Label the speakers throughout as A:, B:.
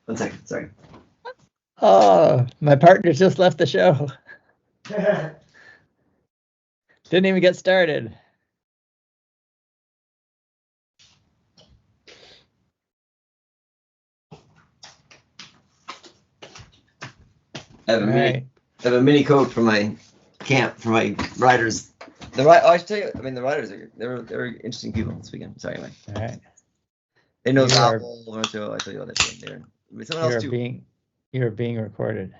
A: 1 second, sorry.
B: Oh, my partner just left the show. Didn't even get started.
A: I have a mini coat for my camp for my riders. I should tell you. I mean, the riders they're interesting people this weekend. Sorry, anyway.
B: All right.
A: They know Apple. I tell you all that shit. They're someone else too.
B: You're being recorded.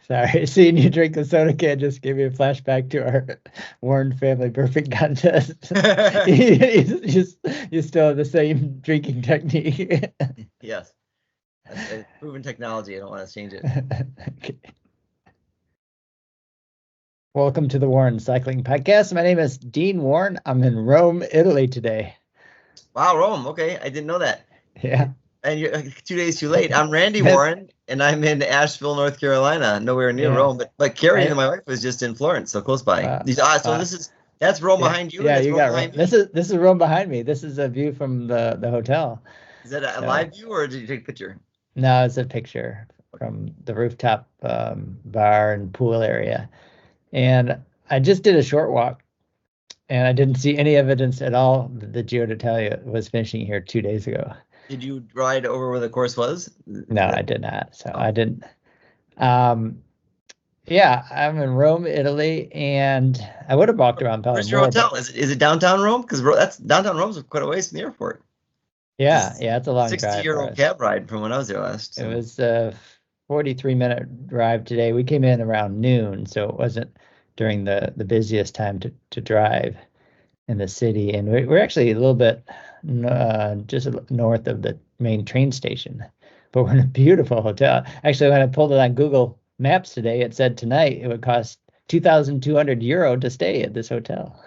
B: Sorry, seeing you drink the soda can just gave me a flashback to our Warren family burping contest. you still have the same drinking technique.
A: Yes. That's proven technology. I don't want to change it.
B: Okay. Welcome to the Warren Cycling Podcast. My name is Dean Warren. I'm in Rome, Italy today.
A: Wow, Rome. Okay, I didn't know that.
B: Yeah.
A: And you're 2 days too late. I'm Randy Warren, and I'm in Asheville, North Carolina, nowhere near Rome. But Carrie and my wife was just in Florence, so close by. That's Rome behind you.
B: Yeah, you got Rome. This is Rome behind me. This is a view from the hotel.
A: Is that a live view, or did you take a picture?
B: No, it's a picture from the rooftop bar and pool area. And I just did a short walk, and I didn't see any evidence at all that the Giro d'Italia was finishing here 2 days ago.
A: Did you ride over where the course was?
B: No, I did not. So I didn't. Yeah, I'm in Rome, Italy, and I would have walked around probably.
A: Where's your hotel? Is it downtown Rome? Because downtown Rome's quite a ways from the airport.
B: Yeah, it's a long
A: 60-year-old cab ride from when I was there last.
B: So. It was a 43-minute drive today. We came in around noon, so it wasn't during the busiest time to drive in the city. And we're actually a little bit just north of the main train station, but we're in a beautiful hotel. Actually, when I pulled it on Google Maps today, it said tonight it would cost €2,200 to stay at this hotel.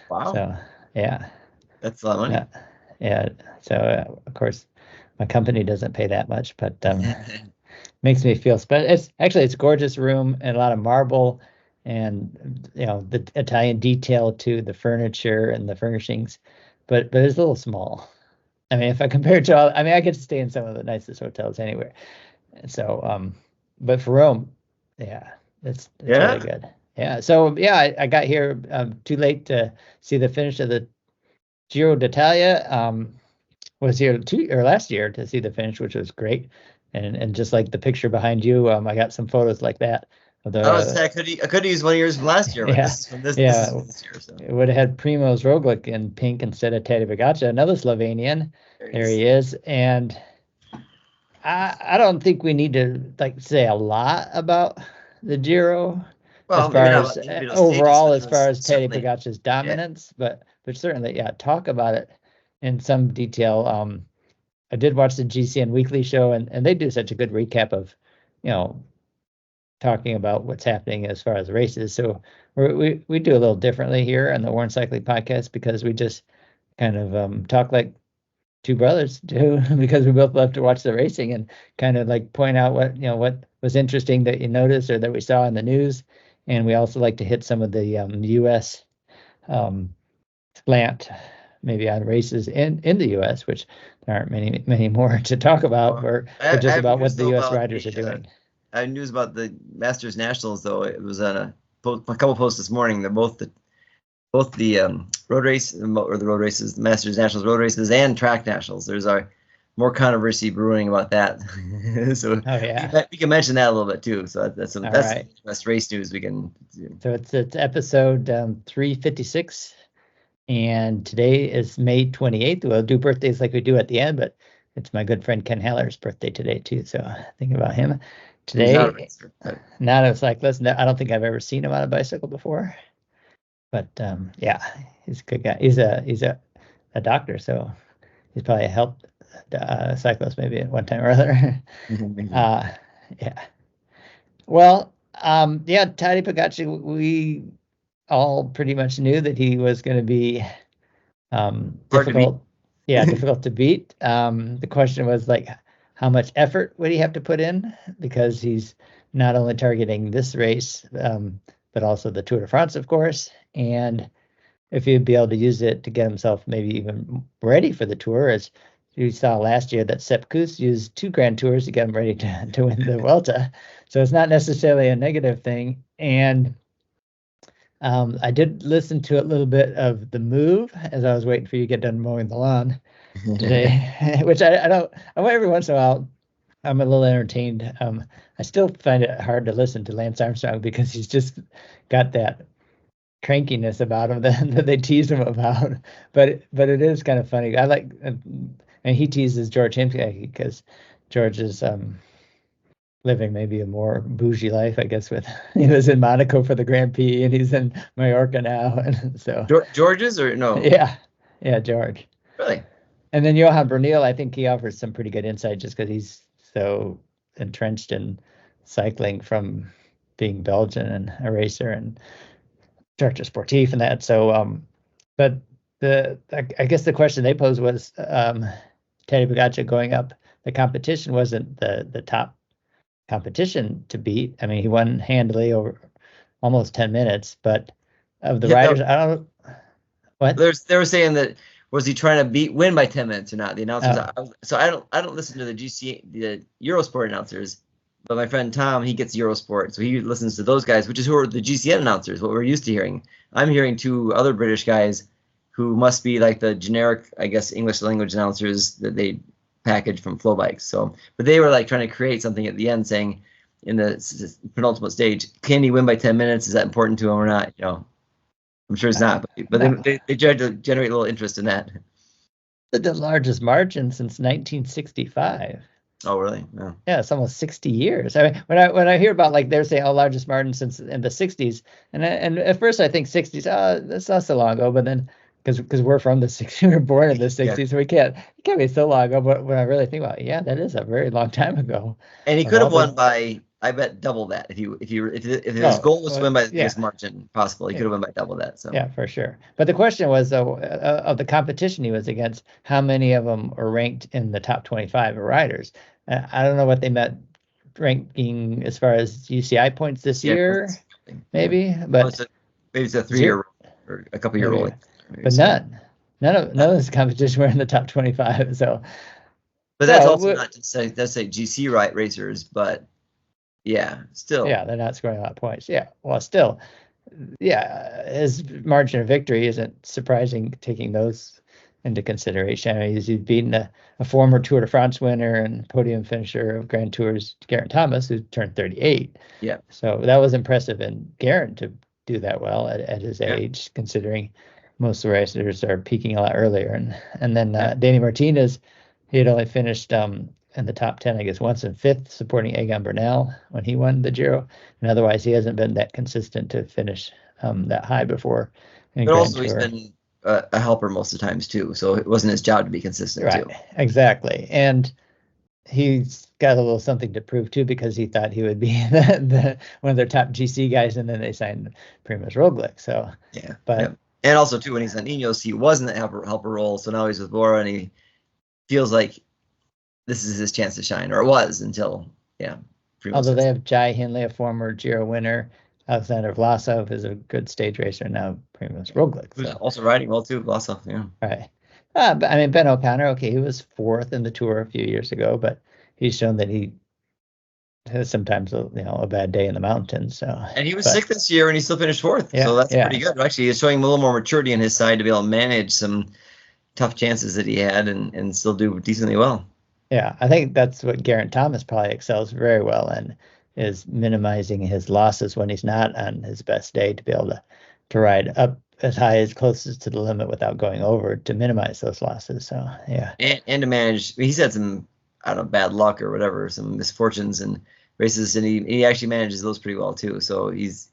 A: Wow.
B: So, yeah.
A: That's a lot of money.
B: Yeah. So, of course, my company doesn't pay that much, but makes me feel special. It's a gorgeous room and a lot of marble and, the Italian detail to the furniture and the furnishings, but it's a little small. I mean, if I compare it to I get to stay in some of the nicest hotels anywhere. So, but for Rome, it's really good. Yeah. So, I got here too late to see the finish of the Giro d'Italia. Was here last year to see the finish, which was great. And just like the picture behind you, I got some photos like that.
A: I could use one of yours from last year. But this is year, so.
B: It would have had Primož Roglič in pink instead of Tadej Pogacar, another Slovenian. There he is. And I don't think we need to say a lot about the Giro as far as Tadej Pogacar's dominance, but certainly, talk about it in some detail. I did watch the GCN Weekly show, and they do such a good recap of, talking about what's happening as far as races. So we do a little differently here on the Warren Cycling Podcast because we just kind of talk like two brothers do because we both love to watch the racing and kind of point out what was interesting that you noticed or that we saw in the news. And we also like to hit some of the U.S. Slant maybe on races in the U.S., which there aren't many more to talk about, or just about what the U.S. riders are doing.
A: I had news about the Masters Nationals, though. It was on a couple posts this morning. They're both the road race or the road races, the Masters Nationals road races, and track nationals. There's more controversy brewing about that. So we can mention that a little bit too. So that's the best race news we can do.
B: So it's episode 356. And today is May 28th. We'll do birthdays like we do at the end, but it's my good friend Ken Haller's birthday today, too. So think about him today. Not a cyclist. No, I don't think I've ever seen him on a bicycle before. But, he's a good guy. He's a doctor, so he's probably helped a cyclist maybe at one time or other. Well, Tadej Pogacar, we all pretty much knew that he was going to be difficult. Difficult to beat. The question was how much effort would he have to put in, because he's not only targeting this race, but also the Tour de France, of course. and if he'd be able to use it to get himself maybe even ready for the Tour, as you saw last year that Sepp Kuss used 2 Grand Tours to get him ready to win the Vuelta. So it's not necessarily a negative thing. And I did listen to a little bit of The Move as I was waiting for you to get done mowing the lawn today, which I don't, I went every once in a while. I'm a little entertained. I still find it hard to listen to Lance Armstrong because he's just got that crankiness about him that they tease him about. But it is kind of funny. I like, and he teases George Himke because George is living maybe a more bougie life, I guess. With he was in Monaco for the Grand Prix, and he's in Mallorca now, and so
A: George's or no?
B: Yeah, George.
A: Really?
B: And then Johan Bernil, I think he offers some pretty good insight just because he's so entrenched in cycling from being Belgian and a racer and Director Sportif and that. So, but I guess the question they posed was Tadej Pogacar going up. The competition wasn't the top competition to beat. I mean, he won handily over almost 10 minutes, but of the riders, I don't know what
A: they were saying that was he trying to win by 10 minutes or not? The announcers. So I don't listen to the Eurosport announcers, but my friend Tom, he gets Eurosport, so he listens to those guys, which is who are the GCN announcers, what we're used to hearing. I'm hearing 2 other British guys who must be like the generic, I guess, English language announcers that they package from Flow Bikes. So, but they were like trying to create something at the end, saying in the penultimate stage, can he win by 10 minutes? Is that important to him or not? I'm sure it's not, but they tried to generate a little interest in that.
B: The largest margin since 1965.
A: Oh, really?
B: Yeah, it's almost 60 years. I mean, when I hear about, like, they're saying, oh, largest margin since in the 60s, and at first I think 60s, that's not so long ago, but then because we're from the 60s, we were born in the 60s, so it can't be so long ago. But when I really think about it, yeah, that is a very long time ago.
A: And he could have won by, I bet, double that if his goal was to win by the biggest margin possible. He could have won by double that. So
B: yeah, for sure. But the question was, though, of the competition he was against, how many of them are ranked in the top 25 riders? I don't know what they meant ranking as far as UCI points this year, maybe, but
A: maybe it's a 3-year or a couple year rolling.
B: But none of this competition were in the top 25. So,
A: but that's also not to say GC racers, but yeah, still.
B: Yeah, they're not scoring a lot of points. Yeah, well, still, yeah, his margin of victory isn't surprising taking those into consideration. I mean, he's beaten a former Tour de France winner and podium finisher of Grand Tours, Geraint Thomas, who turned 38.
A: Yeah.
B: So that was impressive in Geraint to do that well at his age, considering most of the racers are peaking a lot earlier. And then Danny Martinez, he had only finished in the top 10, I guess, once in 5th, supporting Egan Bernal when he won the Giro. And otherwise, he hasn't been that consistent to finish that high before.
A: But also, he's been a helper most of the times, too. So it wasn't his job to be consistent, too.
B: Exactly. And he's got a little something to prove, too, because he thought he would be one of their top GC guys, and then they signed Primož Roglic. So,
A: yeah. But and also, too, when he's on Ineos, he wasn't a helper role. So now he's with Bora, and he feels like this is his chance to shine, or it was until,
B: Although they have Jai Hindley, a former Giro winner, Alexander Vlasov is a good stage racer, now Primož Roglic.
A: Who's also riding well, too, Vlasov, yeah.
B: Right. But I mean, Ben O'Connor, okay, he was 4th in the Tour a few years ago, but he's shown that he has sometimes a bad day in the mountains. So,
A: and he was sick this year, and he still finished 4th. So that's pretty good. Actually, he's showing a little more maturity on his side to be able to manage some tough chances that he had and still do decently well.
B: Yeah, I think that's what Geraint Thomas probably excels very well in, is minimizing his losses when he's not on his best day, to be able to ride up as high as closest to the limit without going over, to minimize those losses. So yeah,
A: and to manage. He's had some, I don't know, bad luck or whatever, some misfortunes and races, and he actually manages those pretty well too. So he's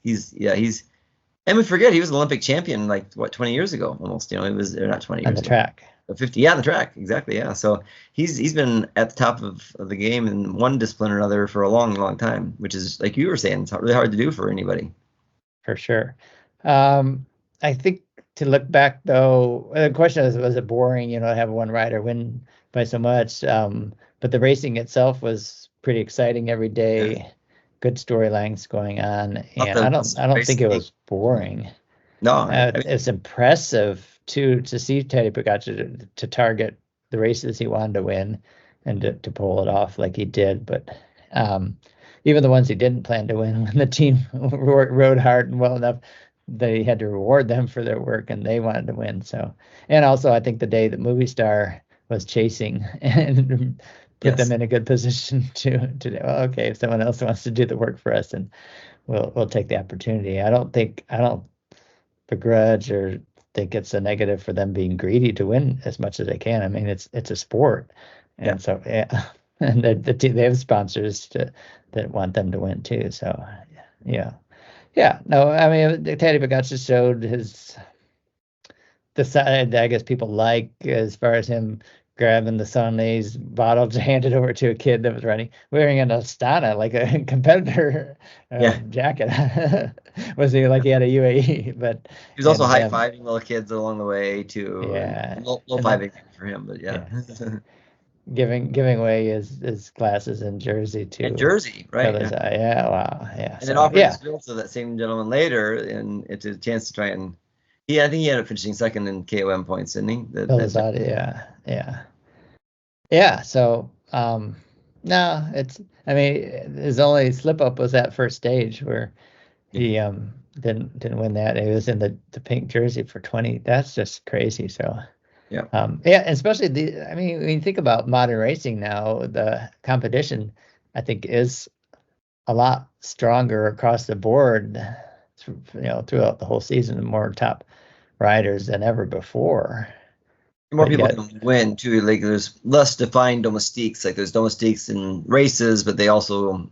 A: and we forget he was an Olympic champion 20 years ago almost. He was, or not 20 years
B: on the track.
A: 50, on the track, exactly, yeah. So he's been at the top of the game in one discipline or another for a long, long time, which is, like you were saying, it's really hard to do for anybody.
B: For sure. I think to look back, though, the question is, was it boring, to have one rider win by so much? But the racing itself was pretty exciting every day. Good storylines going on, and I don't think it was boring.
A: No, I mean,
B: It's impressive to see Tadej Pogacar to target the races he wanted to win and to pull it off like he did. But even the ones he didn't plan to win, when the team rode hard and well enough, they had to reward them for their work and they wanted to win. So, and also I think the day that Movie Star was chasing and put them
A: yes,
B: in a good position to well, okay, if someone else wants to do the work for us, and we'll take the opportunity. I don't begrudge or think it's a negative for them being greedy to win as much as they can. I mean, it's a sport,
A: yeah,
B: and so yeah, and they have sponsors that want them to win too. So yeah, yeah. No, I mean, Tadej Pogacar showed the side I guess people like, as far as him grabbing the Sundays bottle to hand it over to a kid that was running, wearing an Astana, like a competitor
A: yeah.
B: jacket. Was he like he had a UAE? But
A: He was also
B: and
A: high fiving little kids along the way too, and
B: yeah,
A: low
B: and then
A: fiving for him. But yeah,
B: yeah, giving away his glasses and jersey
A: and
B: to
A: Jersey, right?
B: others.
A: Yeah.
B: Yeah, wow, yeah.
A: And then
B: So
A: offered his
B: yeah,
A: field to that same gentleman later, and it's a chance to try and. Yeah, I think he ended up finishing second in KOM points, didn't he?
B: Elizade, yeah, yeah. Yeah, so no, it's I mean his only slip up was that first stage where
A: Yeah,
B: he didn't win that. He was in the pink jersey for 20. That's just crazy. So
A: yeah.
B: yeah, especially I mean when you think about modern racing now, the competition I think is a lot stronger across the board, throughout the whole season, more top riders than ever before.
A: More
B: But
A: people
B: yet,
A: can win too. Like there's less defined domestiques. Like there's domestiques in races, but they also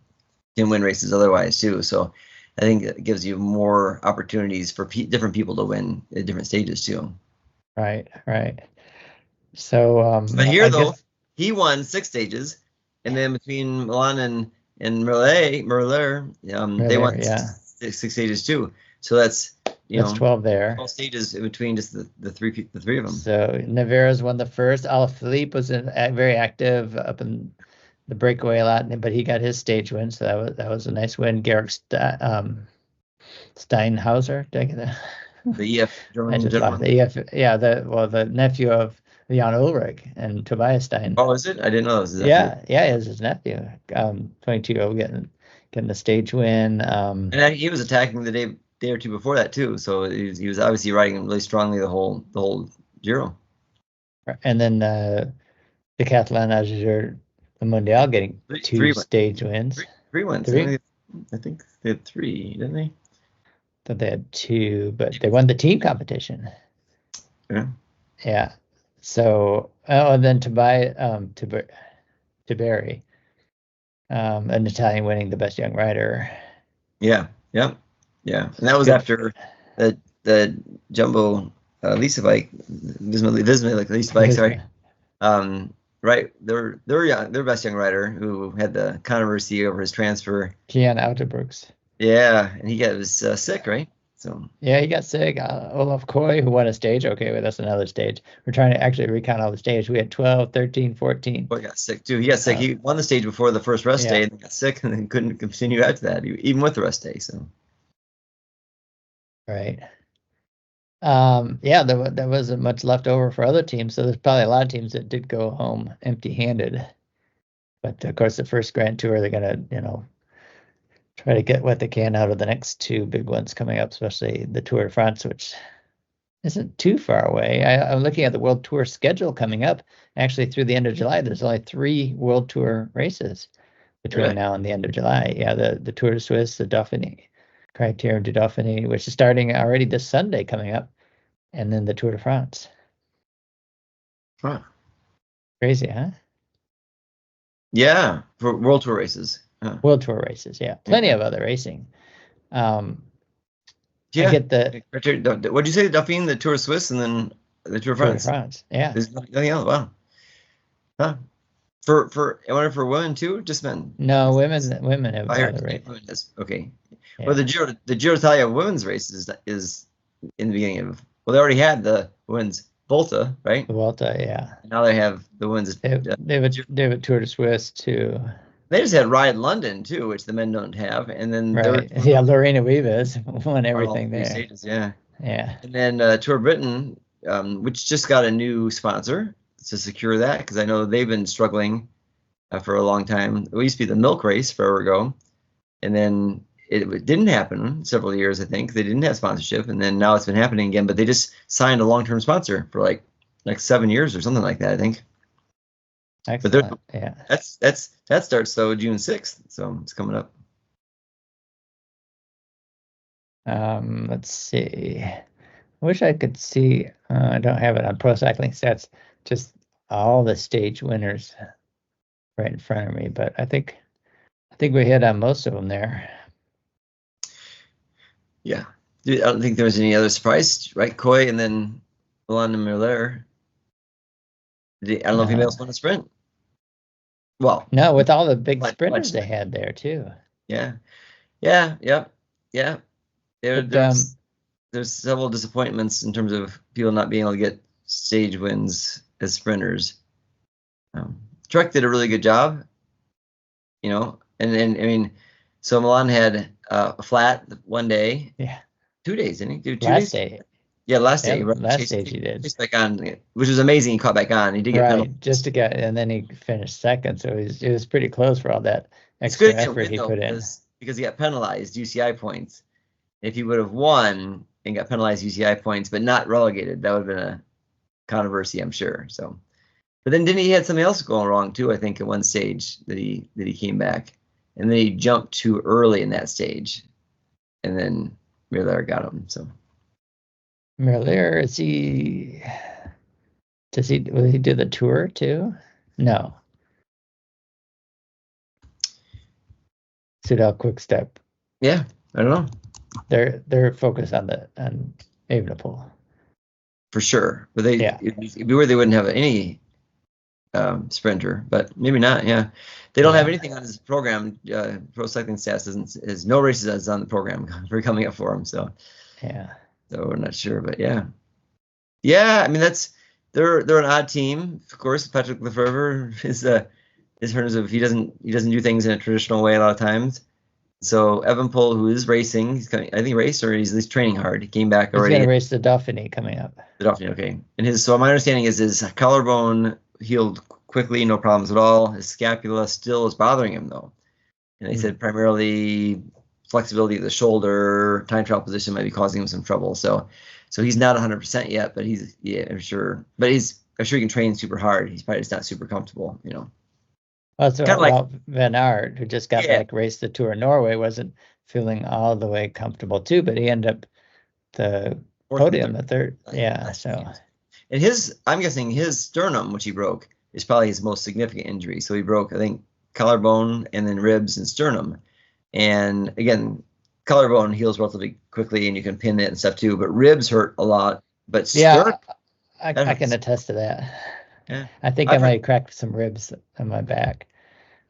A: can win races otherwise too. So I think it gives you more opportunities for different people to win at different stages too.
B: right, right. So
A: But here
B: I
A: though,
B: guess
A: he won 6 stages, and then between Milan and Merlier, they won
B: earlier, yeah.
A: six stages too. So that's
B: That's 12 there.
A: 12 stages in between just the three of them.
B: So Navarro's won the first. Alaphilippe was very active up in the breakaway a lot, but he got his stage win, so that was a nice win. Garrick Steinhauser, did I get that?
A: The EF
B: I
A: German
B: just lost
A: gentleman.
B: the yeah, the nephew of Jan Ulrich and Tobias Stein.
A: Oh, is it? I didn't know that was his nephew.
B: Yeah, it was his nephew. 22-year-old getting the stage win.
A: And he was attacking the day or two before that too. So he was obviously riding really strongly the whole Giro.
B: And then Decathlon Azure the Mondial getting two
A: Three
B: stage wins.
A: three wins.
B: Three?
A: I think they had three, didn't they?
B: Thought they had two, but they won the team competition.
A: Yeah.
B: Yeah. So, and then Tiberi, an Italian winning the best young rider.
A: Yeah. Yeah. Yeah. And that was
B: Good.
A: after the Jumbo Lisa bike, Visma like Lisa bike. Sorry. Right. Their best young rider who had the controversy over his transfer.
B: Kian Autobrooks.
A: Yeah, and he was sick, right? So
B: Yeah, he got sick. Olaf Koy, who won a stage. Okay, well, that's another stage. We're trying to actually recount all the stages. We had 12, 13, 14.
A: Boy got sick too. He got sick. He won the stage before the first rest day, and then got sick, and then couldn't continue after that, even with the rest day. So
B: Right. Yeah, there wasn't much left over for other teams, so there's probably a lot of teams that did go home empty-handed. But of course, the first Grand Tour, they're gonna, try to get what they can out of the next two big ones coming up, especially the Tour de France, which isn't too far away. I'm looking at the World Tour schedule coming up. Actually, through the end of July, there's only 3 World Tour races between now and the end of July. Yeah, the Tour de Suisse, the Dauphiné, Criterium du Dauphiné, which is starting already this Sunday coming up, and then the Tour de France.
A: huh.
B: Crazy, huh?
A: Yeah, for World Tour races. Huh.
B: World Tour races, yeah. Plenty of other racing. I get the
A: What'd you say? The Dauphine, the Tour de Suisse, and then the Tour de France.
B: Tour de France. Yeah.
A: There's nothing else. Wow. Huh. I wonder for women too, just men.
B: No, women have other races.
A: Okay.
B: Yeah.
A: Well, the Giro d'Italia women's race is in the beginning of. Well, they already had the women's Volta, right?
B: The Vuelta, yeah.
A: Now they have the women's.
B: They have a Tour de Suisse too.
A: They just had Ride London too, which the men don't have, and then
B: Right. Yeah, Lorena Vivas won everything there.
A: Stages, yeah.
B: Yeah.
A: And then Tour Britain, which just got a new sponsor to secure that, because I know they've been struggling for a long time. It used to be the milk race forever ago, and then it didn't happen several years. I think they didn't have sponsorship, and then now it's been happening again. But they just signed a long-term sponsor for like 7 years or something like that, I think.
B: Excellent.
A: But
B: yeah.
A: That starts though June 6th, so it's coming up.
B: Let's see. I wish I could see. I don't have it on Pro Cycling Stats. Just all the stage winners right in front of me, but I think we hit on most of them there.
A: Yeah, I don't think there was any other surprise, right? Coy and then Milan and Miller. I don't know if anybody else won a sprint. Well,
B: no, with all the big sprinters they had there too.
A: Yeah. There's several disappointments in terms of people not being able to get stage wins as sprinters. Trek did a really good job, and I mean, so Milan had a flat one day.
B: Yeah.
A: 2 days, didn't he? Did 2
B: last
A: days?
B: day.
A: Yeah, last day. Right?
B: Last stage he did.
A: Chased back on, which was amazing. He caught back on. He did get
B: right, just to get, and then he finished second. So it was pretty close for all that extra effort he put in.
A: Because he got penalized UCI points. If he would have won and got penalized UCI points, but not relegated, that would have been a controversy, I'm sure. So, but then didn't he had something else going wrong too? I think at one stage that he came back, and then he jumped too early in that stage, and then Miller got him. So.
B: Merlier, will he do the tour too? No. Soudal Quick Step.
A: Yeah, I don't know.
B: They're focused on Evenepoel.
A: For sure. But it'd be weird they wouldn't have any sprinter, but maybe not, yeah. They don't have anything on his program. Pro Cycling Stats has no races on the program for coming up for him, so.
B: Yeah.
A: So we're not sure, but yeah. I mean they're an odd team, of course. Patrick Lefevre is in terms of he doesn't do things in a traditional way a lot of times. So Evenepoel, who is racing, he's coming. I think he raced, or he's at least training hard. He came back already.
B: He's gonna race the Dauphiné coming up.
A: The Dauphiné, okay. And so my understanding is his collarbone healed quickly, no problems at all. His scapula still is bothering him though, and they said primarily flexibility of the shoulder, time trial position might be causing him some trouble. So he's not 100% yet, but I'm sure he can train super hard. He's probably just not super comfortable,
B: Well, that's kind of like Van Aert, who just got back, raced the Tour of Norway, wasn't feeling all the way comfortable too, but he ended up the podium, the third. Yeah, so.
A: And I'm guessing his sternum, which he broke, is probably his most significant injury. So he broke, I think, collarbone and then ribs and sternum. And again, collarbone heals relatively quickly, and you can pin it and stuff too. But ribs hurt a lot. But
B: I can attest to that.
A: Yeah,
B: I think I might have cracked some ribs on my back.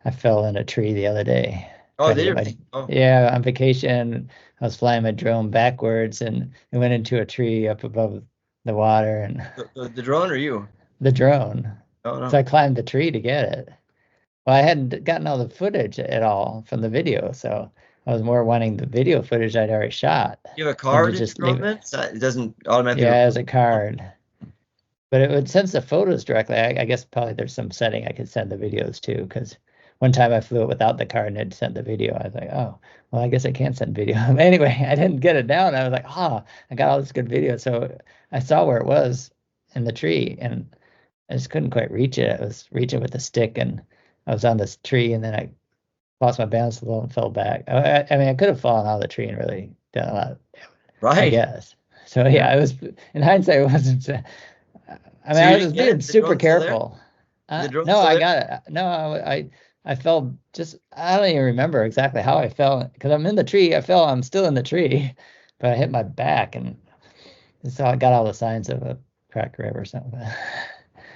B: I fell in a tree the other day.
A: Oh, did you?
B: Yeah, on vacation, I was flying my drone backwards, and it went into a tree up above the water. And
A: the drone or you?
B: The drone.
A: Oh no!
B: So I climbed the tree to get it. Well, I hadn't gotten all the footage at all from the video, so I was more wanting the video footage I'd already shot.
A: You have a card? It doesn't automatically.
B: Yeah, it has a card. But it would sense the photos directly. I guess probably there's some setting I could send the videos to, because one time I flew it without the card and it sent the video. I was like, oh, well, I guess I can't send video. Anyway, I didn't get it down. I was like, I got all this good video. So I saw where it was in the tree, and I just couldn't quite reach it. I was reaching with a stick, and I was on this tree, and then I lost my balance a little and fell back. I mean, I could have fallen out of the tree and really done a lot,
A: right?
B: I guess. So yeah, it was, in hindsight, it wasn't. I mean, I was being super careful. No, I got it. No, I fell just. I don't even remember exactly how I fell, because I'm in the tree. I'm still in the tree, but I hit my back, and so I got all the signs of a cracked rib or something.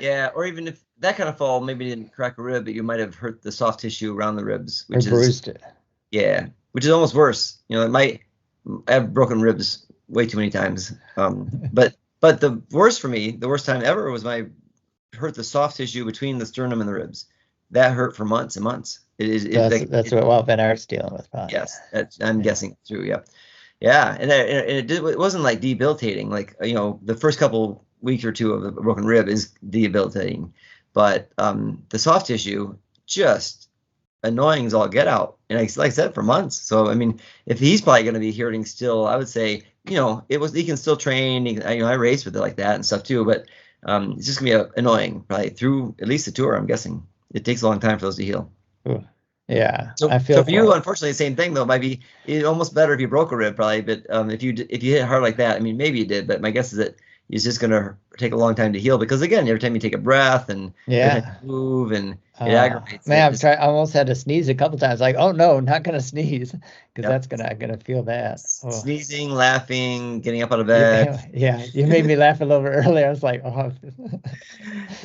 A: Yeah, or even if that kind of fall maybe didn't crack a rib, but you might have hurt the soft tissue around the ribs,
B: which bruised it.
A: Yeah, which is almost worse. I have broken ribs way too many times. But the worst time ever was when I hurt the soft tissue between the sternum and the ribs. That hurt for months and months. That's what Van Aert's dealing with, probably. Yes, I'm guessing through. Yeah, Yeah, and it wasn't like debilitating. Like, the first couple week or two of a broken rib is debilitating, but the soft tissue just annoying as all get out. And like I said, for months. So I mean, if he's probably going to be hurting still, I would say, he can still train. I race with it like that and stuff too, but it's just gonna be annoying probably through at least the tour. I'm guessing it takes a long time for those to heal.
B: Ooh. Yeah,
A: So,
B: I feel
A: for you, unfortunately, the same thing though. It might be almost better if you broke a rib, probably. But if you hit hard like that, I mean, maybe you did. But my guess is that it's just gonna take a long time to heal because again, every time you take a breath and every time you move, and it aggravates
B: man,
A: it.
B: I almost had to sneeze a couple times. Like, oh no, not gonna sneeze because that's gonna feel that. Oh.
A: Sneezing, laughing, getting up out of bed.
B: Yeah, you made me laugh a little bit earlier. I was like, oh.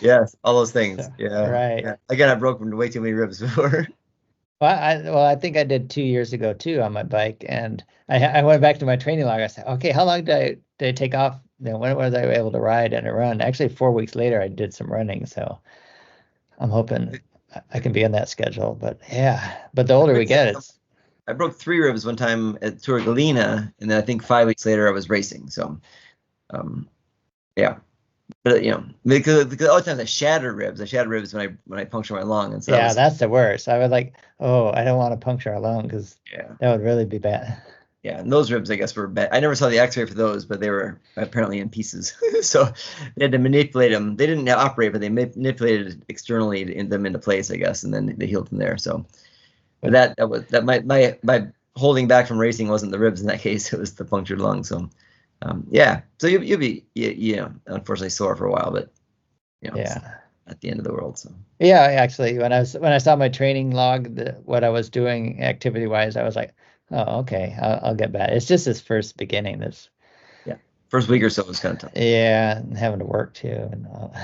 A: Yes, all those things.
B: So,
A: yeah.
B: right.
A: Yeah. Again, I broke way too many ribs before.
B: Well, I think I did 2 years ago too on my bike, and I went back to my training log. I said, okay, how long did I take off? When was I able to ride and run? Actually, 4 weeks later, I did some running, so I'm hoping I can be on that schedule. But yeah, but the older we get,
A: I broke 3 ribs one time at Tour Galena, and then I think 5 weeks later I was racing. So, yeah. But because other times I shattered ribs. I shattered ribs when I punctured my lung, and so
B: that's the worst. I was like, oh, I don't want to puncture a lung because that would really be bad.
A: Yeah, and those ribs, I guess, were bad. I never saw the X-ray for those, but they were apparently in pieces. So they had to manipulate them. They didn't operate, but they manipulated externally them into place, I guess, and then they healed from there. So but my holding back from racing wasn't the ribs in that case; it was the punctured lung. So. Yeah, so you'll be unfortunately sore for a while, but it's at the end of the world. So
B: yeah, actually, when I saw my training log, what I was doing activity wise, I was like, oh, okay, I'll get back. It's just this first beginning.
A: First week or so was kind of tough.
B: Yeah, and having to work too, and all.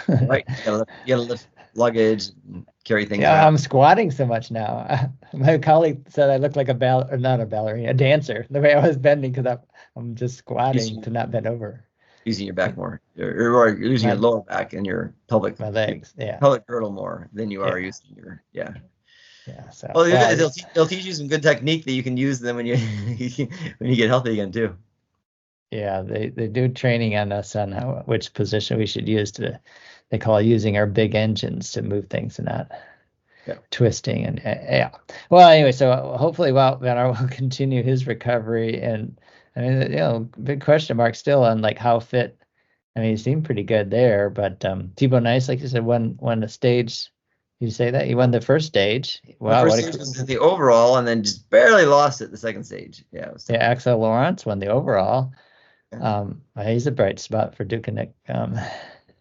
A: Right, you gotta lift luggage, and carry things.
B: Yeah, I'm squatting so much now. My colleague said I look like a dancer. The way I was bending because I'm just squatting to not bend over.
A: Using your back more, or you're using your lower back and your pelvic.
B: My legs,
A: pelvic girdle more than you are using your. Yeah.
B: So
A: they'll teach you some good technique that you can use them when you when you get healthy again too.
B: Yeah, they do training on us on which position we should use they call using our big engines to move things and not twisting and Well, anyway, so hopefully Van will continue his recovery, and I mean, big question mark still on like how fit. I mean, he seemed pretty good there, but Thibaut Nice, like you said, won the stage. You say that he won the first stage.
A: Wow, the first stage was in the overall, and then just barely lost it the second stage. Yeah,
B: Axel Lawrence won the overall. He's a bright spot for Ducanic.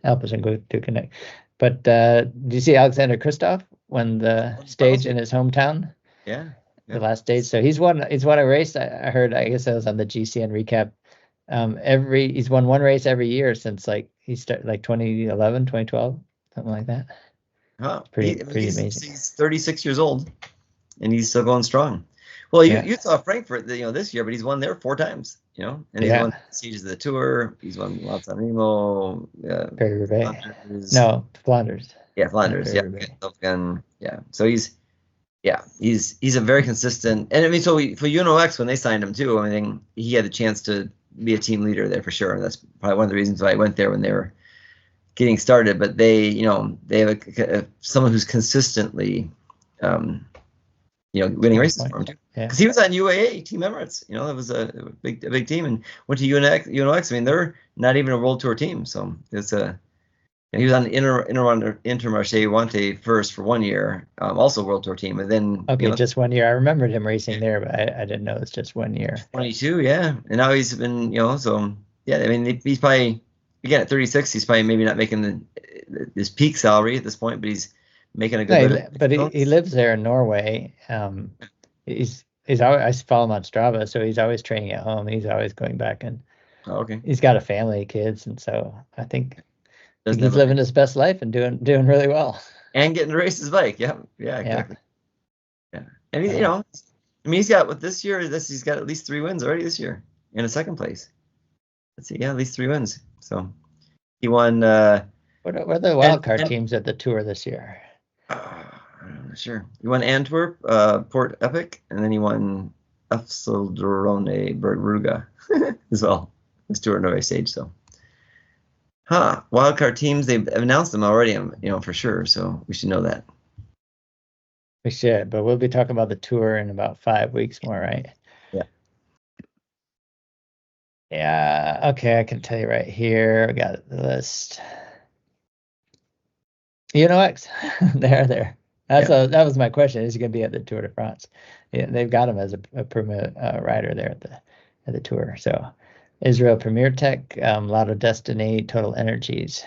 B: Alpecin Ducanic. But do you see Alexander Kristoff won the stage in his hometown?
A: Yeah.
B: The last stage. So he's won a race. I heard, I guess I was on the GCN recap. He's won one race every year since he started 2011, 2012, something like that.
A: Huh.
B: Pretty amazing.
A: He's 36 years old and he's still going strong. Well, you saw Frankfurt, this year, but he's won there 4 times, and he's won stages of the Tour. He's won Lotto Nemo,
B: Flanders.
A: Yeah, Flanders. Yeah. So he's a very consistent, and I mean, so for UNOX when they signed him too, I mean, he had the chance to be a team leader there for sure, and that's probably one of the reasons why I went there when they were getting started. But they have someone who's consistently, winning races for him too. Because he was on UAE Team Emirates, it was a big team, and went to UNOX. I mean, they're not even a World Tour team, so it's he was on Intermarché Wante first for 1 year, also World Tour team, and then
B: just 1 year. I remembered him racing there, but I didn't know it's just 1 year.
A: 22, yeah, and now he's been, so yeah. I mean, he's probably again at 36, he's probably maybe not making his peak salary at this point, but he's making a good.
B: But he lives there in Norway. He's always, I follow him on Strava, so he's always training at home. He's always going back, and he's got a family, kids, and so I think. He's living his best life and doing really well.
A: And getting to race his bike. Yeah, exactly. Yeah. And he's got this year, he's got at least 3 wins already this year in a second place. Let's see, at least 3 wins. So he won.
B: What are the wild card teams at the Tour this year?
A: I'm not sure. He won Antwerp, Port Epic, and then he won Afsaldrone Berruga as well. This tour Norway stage. So, wildcard teams, they've announced them already, for sure. So we should know that.
B: We should, but we'll be talking about the tour in about 5 weeks more, right?
A: Yeah.
B: Yeah. Okay, I can tell you right here. I got the list. UNOX, there. That was my question. Is he going to be at the Tour de France? Yeah, they've got him as a permit rider there at the tour. So, Israel Premier Tech, Lotto Destiny, Total Energies.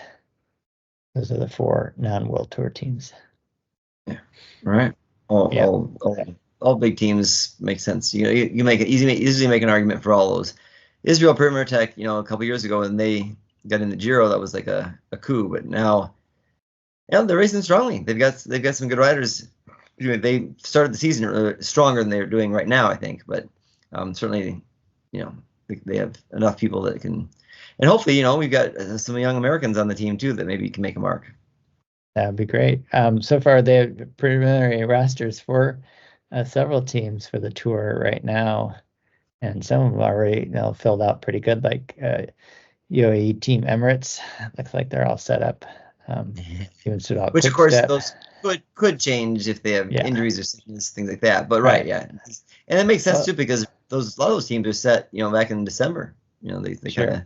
B: Those are the 4 non-World Tour teams.
A: Yeah. Right. All big teams make sense. You make it easily make an argument for all those. Israel Premier Tech, a couple years ago when they got in the Giro, that was like a coup. But now, they're racing strongly. They've got some good riders. They started the season stronger than they're doing right now, I think. But certainly, they have enough people that can, and hopefully, we've got some young Americans on the team too that maybe can make a mark.
B: That'd be great. So far, they have preliminary rosters for several teams for the tour right now, and some of them already filled out pretty good. Like UAE Team Emirates, looks like they're all set up.
A: Which of course those could change if they have injuries or sickness, things like that. But right. And it makes sense too because a lot of those teams are set, back in December. They kind of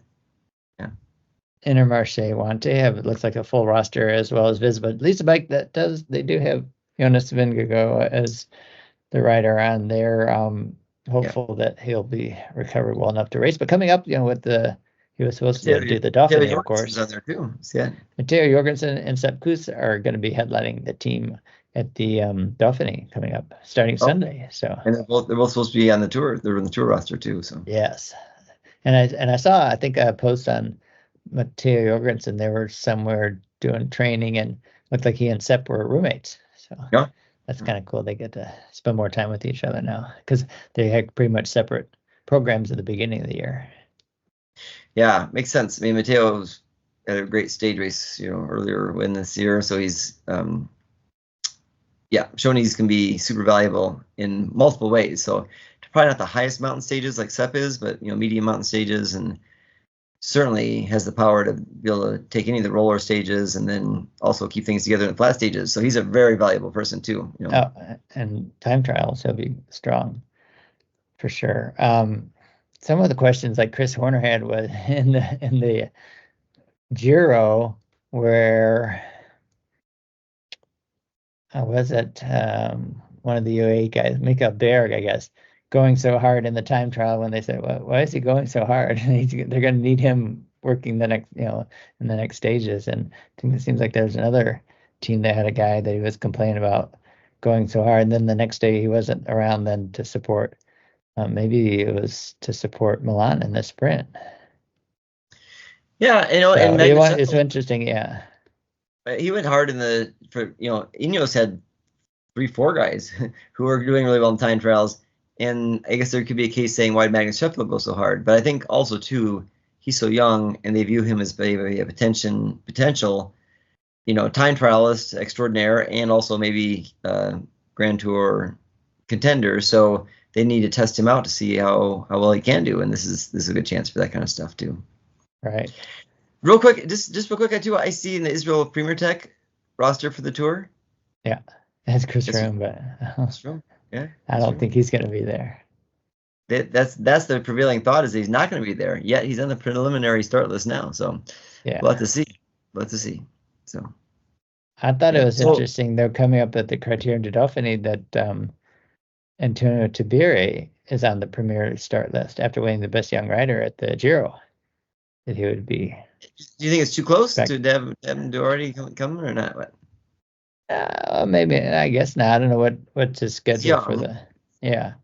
B: Intermarché Wante have, it looks like, a full roster as well as Visma. At least a bike that they do have Jonas Vingegaard as the rider on there. Hopeful that he'll be recovered well enough to race. But coming up, with he was supposed to do the Dauphiné, of course.
A: On there too. Yeah.
B: Matteo Jorgensen and Sepp Kuss are going to be headlining the team at the Dauphiné coming up starting Sunday. So
A: and they're both supposed to be on the tour. They're in the tour roster too. So
B: yes, and I saw, I think, a post on Matteo Jorgensen. They were somewhere doing training and looked like he and Sepp were roommates. So that's kind of cool. They get to spend more time with each other now because they had pretty much separate programs at the beginning of the year.
A: Yeah, makes sense. I mean, Matteo's had a great stage race, earlier in this year, so he's shown he can be super valuable in multiple ways. So probably not the highest mountain stages like Sepp is, but medium mountain stages, and certainly has the power to be able to take any of the roller stages and then also keep things together in the flat stages. So he's a very valuable person too.
B: And time trials, he'll be strong for sure. Some of the questions like Chris Horner had was in the Giro where was it one of the UAE guys, Mika Berg, I guess, going so hard in the time trial when they said, well, why is he going so hard? They're going to need him working the next, in the next stages. And I think it seems like there's another team that had a guy that he was complaining about going so hard. And then the next day he wasn't around then to support. Maybe it was to support Milan in the sprint.
A: Yeah,
B: and it's interesting. Yeah,
A: he went hard Ineos had 3-4 guys who were doing really well in time trials, and I guess there could be a case saying why did Magnus Sheffield go so hard? But I think also too he's so young, and they view him as maybe a potential time trialist extraordinaire, and also maybe Grand Tour contender. So they need to test him out to see how well he can do, and this is a good chance for that kind of stuff too.
B: Right.
A: Real quick, just real quick, I see in the Israel Premier Tech roster for the tour.
B: Yeah, that's Chris Froome, but
A: yeah,
B: I don't think he's going to be there.
A: That's the prevailing thought is that he's not going to be there. Yet he's on the preliminary start list now, so we'll have to see. So
B: I thought it was interesting though, coming up at the Criterium du Dauphiné, that Antonio Tabire is on the premier start list after winning the best young rider at the Giro. That he would be.
A: Do you think it's too close to Devin Doherty coming or not? What?
B: Maybe, I guess not. I don't know what's his schedule for the. Yeah.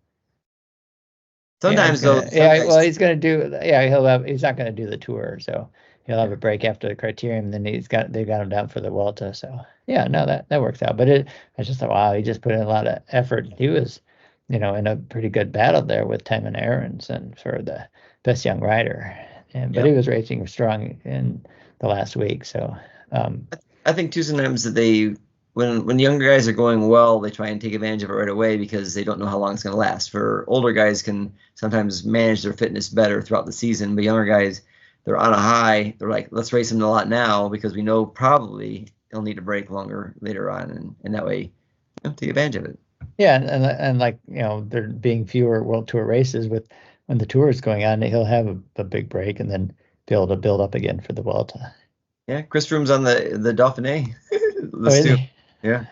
A: Sometimes
B: well, he's going to do. Yeah, he's not going to do the tour, so he'll have a break after the Criterium. Then they've got him down for the Vuelta. So that works out. But I just thought, wow, he just put in a lot of effort. He was, in a pretty good battle there with Timon Aarons and for the best young rider. But he was racing strong in the last week. So
A: I think too sometimes that they when younger guys are going well, they try and take advantage of it right away because they don't know how long it's going to last. For older guys can sometimes manage their fitness better throughout the season, but younger guys, they're on a high. They're like, let's race them a lot now because we know probably they'll need a break longer later on, and that way, take advantage of it.
B: Yeah, and like, there being fewer World Tour races when the tour is going on, he'll have a big break and then be able to build up again for the Vuelta.
A: Yeah, Chris Froome's on the Dauphiné. Yeah.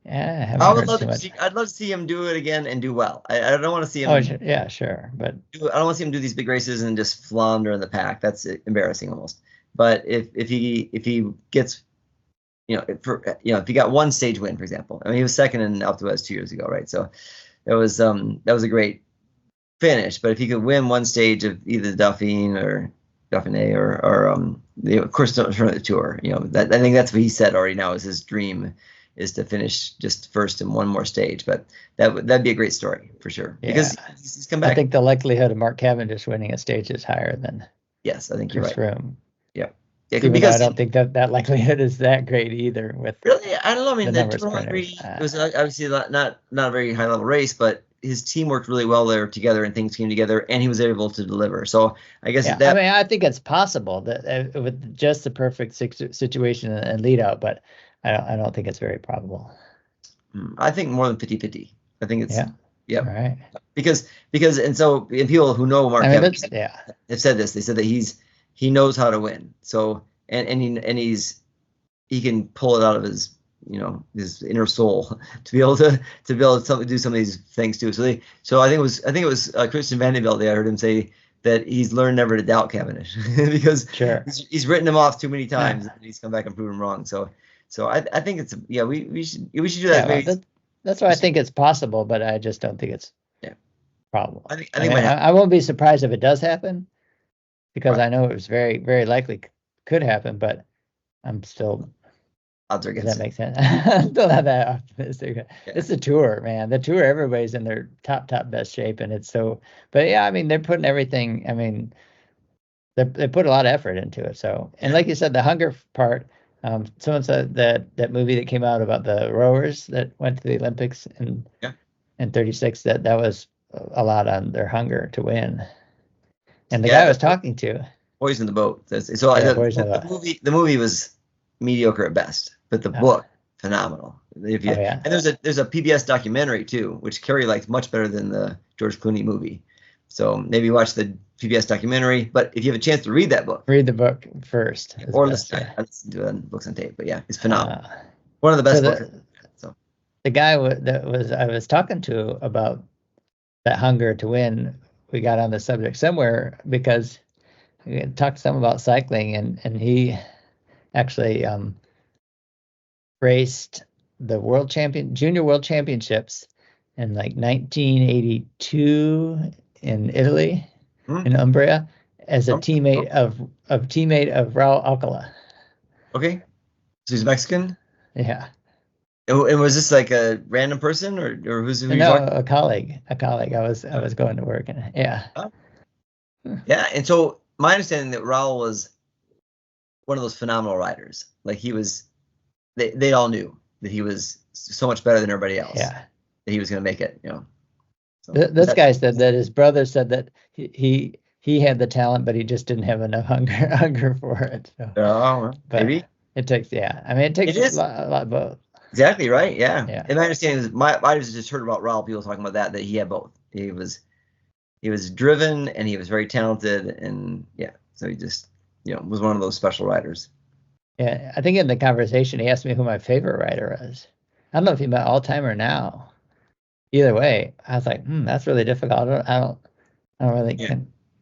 B: Yeah, I haven't heard too much.
A: I'd love to see him do it again and do well. I don't want to see him.
B: Oh, yeah, sure, but
A: I don't want to see him do these big races and just flounder in the pack. That's embarrassing almost. But if he gets, if he got one stage win, for example, I mean, he was second in Alpe d'Huez 2 years ago, right? So that was a great finish. But if he could win one stage of either the Dauphiné or of course the Tour, I think that's what he said already now is his dream is to finish just first in one more stage. But that'd be a great story for sure.
B: Yeah.
A: Because he's come back.
B: I think the likelihood of Mark Cavendish winning a stage is higher than
A: yes, I think you're right.
B: Froome.
A: Yeah.
B: Because I don't think that likelihood is that great either. With
A: really, I don't know. I mean, the Tour Hungary was obviously not a very high level race, but his team worked really well there together, and things came together, and he was able to deliver. So I guess
B: I think it's possible that with just the perfect situation and lead out, but I don't think it's very probable.
A: I think more than 50-50. I think it's
B: yeah. Right.
A: Because and people who know Mark Cavendish have said this. They said that he knows how to win. So and he can pull it out of his his inner soul to be able to do some of these things too. So I think it was Christian Vandenvelde. I heard him say that he's learned never to doubt Cavendish because he's written him off too many times and he's come back and proven him wrong. So I think it's we should do that.
B: That's why I think it's possible, but I just don't think it's probable.
A: I
B: won't be surprised if it does happen because I know it was very, very likely could happen, but I'm still.
A: Odds are against
B: that makes sense. I'm still not that optimistic. Yeah. It's the Tour, man. The Tour, everybody's in their top best shape, and it's so. But yeah, I mean, they're putting everything. I mean, they put a lot of effort into it. So, and like you said, the hunger part. Someone said that movie that came out about the rowers that went to the Olympics in 36. That was a lot on their hunger to win. And the guy I was talking to.
A: Boys in the Boat. The movie was mediocre at best, but the book phenomenal. And there's a PBS documentary too, which Carrie liked much better than the George Clooney movie. So maybe watch the PBS documentary, but if you have a chance to read that book,
B: read the book first,
A: or listen to books on tape. But yeah, it's phenomenal. One of the best books. So
B: the guy I was talking to about that hunger to win, we got on the subject somewhere because we talked some about cycling, and he actually raced the junior world championships in like 1982 in Italy, in Umbria, as a teammate of Raul Alcala.
A: Okay, so he's Mexican.
B: Yeah.
A: And was this like a random person or who?
B: No, a colleague. I was going to work and
A: yeah. Yeah, and so my understanding that Raul was one of those phenomenal riders. Like he was, they all knew that he was so much better than everybody else.
B: Yeah.
A: That he was going to make it. So
B: this guy said that his brother said that he had the talent, but he just didn't have enough hunger for it. So.
A: Oh, maybe
B: it takes. Yeah, I mean, it takes a lot of both.
A: Exactly right. Yeah. And my understanding is I just heard about Raul, people talking about that he had both. He was driven and he was very talented, and so he just was one of those special riders.
B: Yeah, I think in the conversation he asked me who my favorite rider is. I don't know if he meant all time or now. Either way, I was like, that's really difficult. I don't really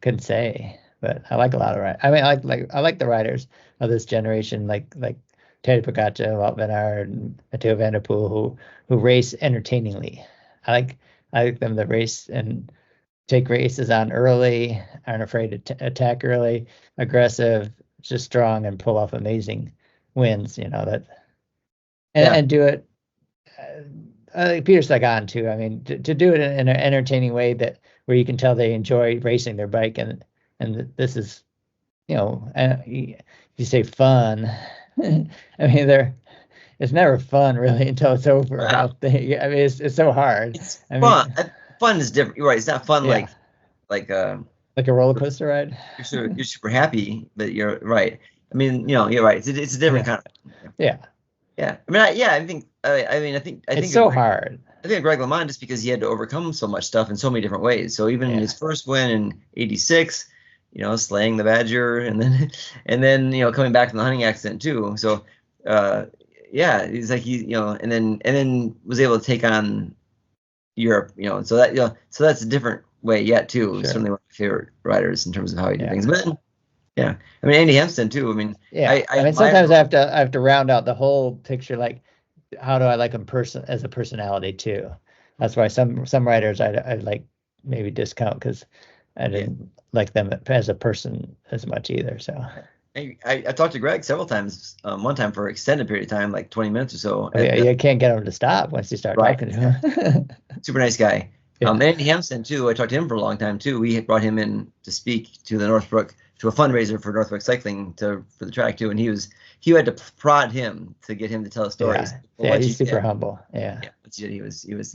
B: can say, but I like a lot of riders. I mean, I like the riders of this generation, like Tadej Pogacar, Wout van Aert, and Mathieu van der Poel, who race entertainingly. I like them that race and take races on early, aren't afraid to attack early, aggressive, just strong, and pull off amazing wins. And do it. Peter Sagan too. I mean, to do it in an entertaining way where you can tell they enjoy racing their bike, and this is, if you say fun, I mean it's never fun really until it's over. I
A: Wow.
B: don't think. I mean, it's so hard.
A: It's
B: I mean,
A: fun. Fun is different. You're right. It's not fun
B: yeah,
A: like
B: like a roller coaster ride.
A: you're super happy, but you're right. I mean, you're right. It's a different
B: Yeah.
A: kind of.
B: Yeah,
A: Yeah. I mean, I think. I
B: it's
A: think
B: so hard.
A: I think of Greg LeMond just because he had to overcome so much stuff in so many different ways. So even
B: Yeah.
A: his first win in '86, slaying the Badger, and then coming back from the hunting accident too. So yeah, he's like and then was able to take on Europe, so that's a different way yet too.
B: Sure.
A: Certainly one of my favorite riders in terms of how he did
B: Yeah.
A: things. But then, yeah, I mean Andy Hempston too. I mean,
B: Yeah, I mean sometimes I have to round out the whole picture. Like, how do I like him as a personality too? That's why some writers I like maybe discount because I didn't like them as a person as much either. So
A: I talked to Greg several times. One time for an extended period of time, like 20 minutes or so.
B: You can't get him to stop once you start talking to him.
A: Super nice guy.
B: Yeah.
A: Andy Hampson too. I talked to him for a long time too. We had brought him in to speak to the Northbrook, to a fundraiser for Northbrook Cycling for the track too, and he had to prod him to get him to tell stories.
B: Yeah, he's super humble. Yeah.
A: He was it was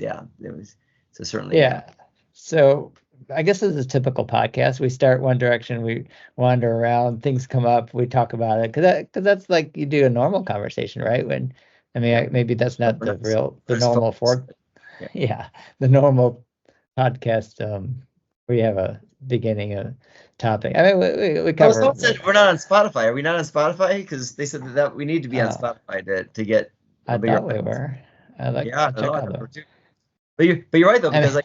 A: so certainly.
B: Yeah. So I guess this is a typical podcast. We start one direction, we wander around, things come up, we talk about it because that's like you do a normal conversation, right? Maybe that's not the normal the normal podcast where you have a beginning, a topic. I mean, we cover.
A: Someone said we're not on Spotify. Are we not on Spotify? Because they said that we need to be on Spotify to get.
B: I thought we were. Check out though.
A: But you're right though, because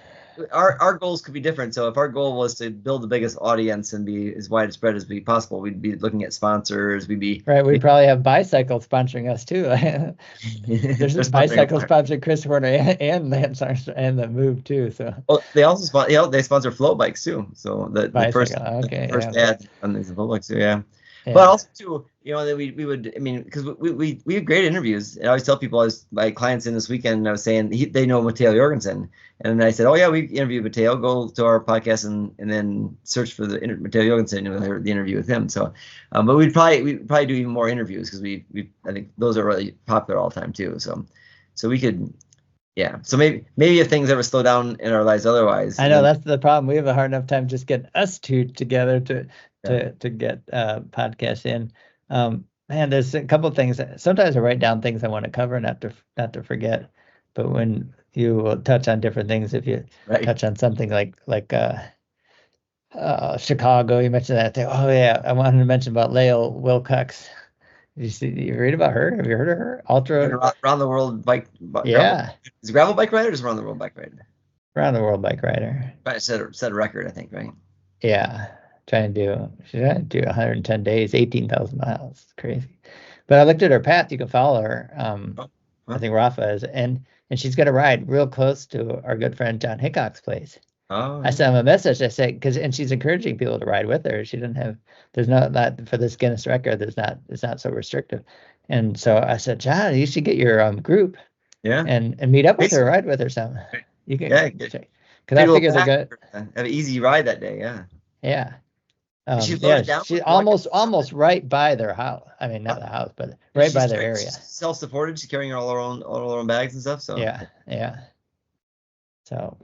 A: our goals could be different. So if our goal was to build the biggest audience and be as widespread as possible, we'd be looking at sponsors. We'd
B: probably have Bicycle sponsoring us too. There's this Bicycle sponsoring Chris Horner and Lance Armstrong and the Move too. So
A: they also they sponsor float bikes too. So the first ad on these float bikes too. Yeah. But also too, that we would, I mean, because we have great interviews. And I always tell people, my clients in this weekend, I was saying they know Matteo Jorgensen, and I said, oh yeah, we interviewed Matteo. Go to our podcast and then search for the Matteo Jorgensen, the interview with him. So, but we'd probably do even more interviews because I think those are really popular all the time too. So we could. Yeah, so maybe if things ever slow down in our lives otherwise.
B: I know that's the problem. We have a hard enough time just getting us two together to get podcasts in. Man, there's a couple of things. Sometimes I write down things I want to cover, not to forget. But when you will touch on different things, if you touch on something like Chicago, you mentioned that thing. Oh yeah, I wanted to mention about Lael Wilcox. You read about her? Have you heard of her? Ultra
A: around the world bike.
B: Yeah.
A: Is it gravel bike rider or is it around the world bike rider?
B: Around the world bike rider.
A: Right, set a record, I think, right?
B: Yeah. She's trying to do 110 days, 18,000 miles. It's crazy. But I looked at her path. You can follow her. I think Rafa is, and she's going to ride real close to our good friend John Hickok's place.
A: Oh.
B: I sent him a message. I said, and she's encouraging people to ride with her. She doesn't have, there's not for this Guinness record. It's not so restrictive. And so I said, John, you should get your group.
A: Yeah.
B: And meet up with her, ride with her some. You can check. Because I figure they're good.
A: Have an easy ride that day. Yeah.
B: Yeah.
A: She's
B: almost right by their house. I mean, not the house, but right by their area.
A: Self-supported. She's carrying all her own bags and stuff. So
B: yeah. So.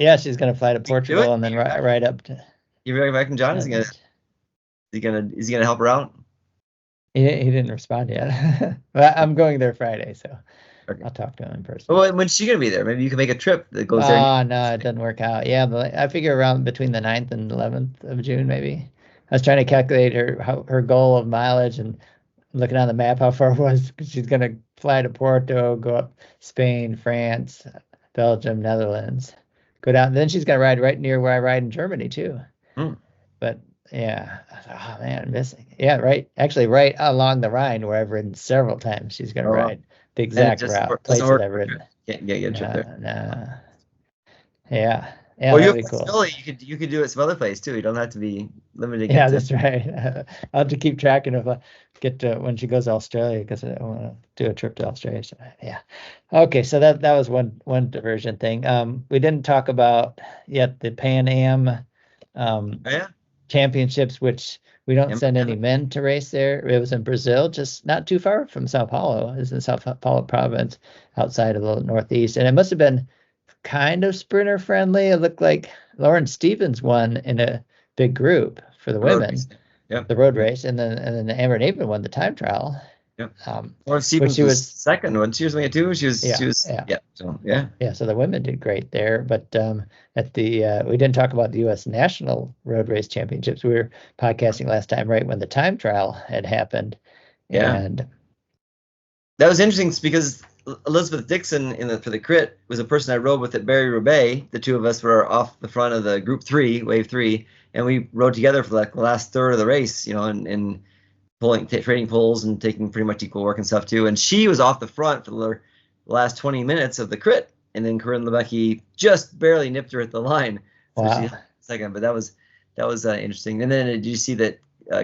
B: Yeah, she's gonna fly to Portugal and then ride up to.
A: You really reckon John is he gonna help her out?
B: He didn't respond yet. But I'm going there Friday, so I'll talk to him in person.
A: Well, when's she gonna be there? Maybe you can make a trip that goes there.
B: Oh no, it doesn't work out. Yeah, but I figure around between the 9th and 11th of June, maybe. I was trying to calculate her goal of mileage and looking on the map how far it was, because she's gonna fly to Porto, go up Spain, France, Belgium, Netherlands. Go down, then she's gonna ride right near where I ride in Germany too. But yeah, I thought, oh man, I'm missing. Yeah, right along the Rhine where I've ridden several times. She's gonna ride the exact route, place that I've ridden.
A: Can't get a trip there.
B: No. Yeah,
A: well,
B: that'd be cool.
A: You could do it some other place too. You don't have to be limited.
B: Yeah, that's right. I'll have to keep tracking if I get to when she goes to Australia, because I want to do a trip to Australia. So, yeah. Okay, so that was one diversion thing. We didn't talk about yet the Pan Am. championships, which we don't
A: Yeah.
B: send any men to race there. It was in Brazil, just not too far from Sao Paulo. It's in Sao Paulo province, outside of the Northeast, and it must have been kind of sprinter friendly. It looked like Lauren Stevens won in a big group for the women,
A: Yep.
B: the road race, and then Amber Napen won the time trial.
A: Yep.
B: Lauren
A: Which
B: Stevens
A: she
B: was
A: was second when she was only at 2. She was
B: So the women did great there. But at the we didn't talk about the U.S. National Road Race Championships. We were podcasting last time, right when the time trial had happened.
A: Yeah.
B: And
A: that was interesting because Elizabeth Dixon for the crit was a person I rode with at Barry-Roubaix. The two of us were off the front of the group 3, wave 3, and we rode together for like the last third of the race, and trading poles and taking pretty much equal work and stuff too. And she was off the front for the last 20 minutes of the crit, and then Corinne Lebecki just barely nipped her at the line. So
B: wow.
A: she second, but that was interesting. And then did you see that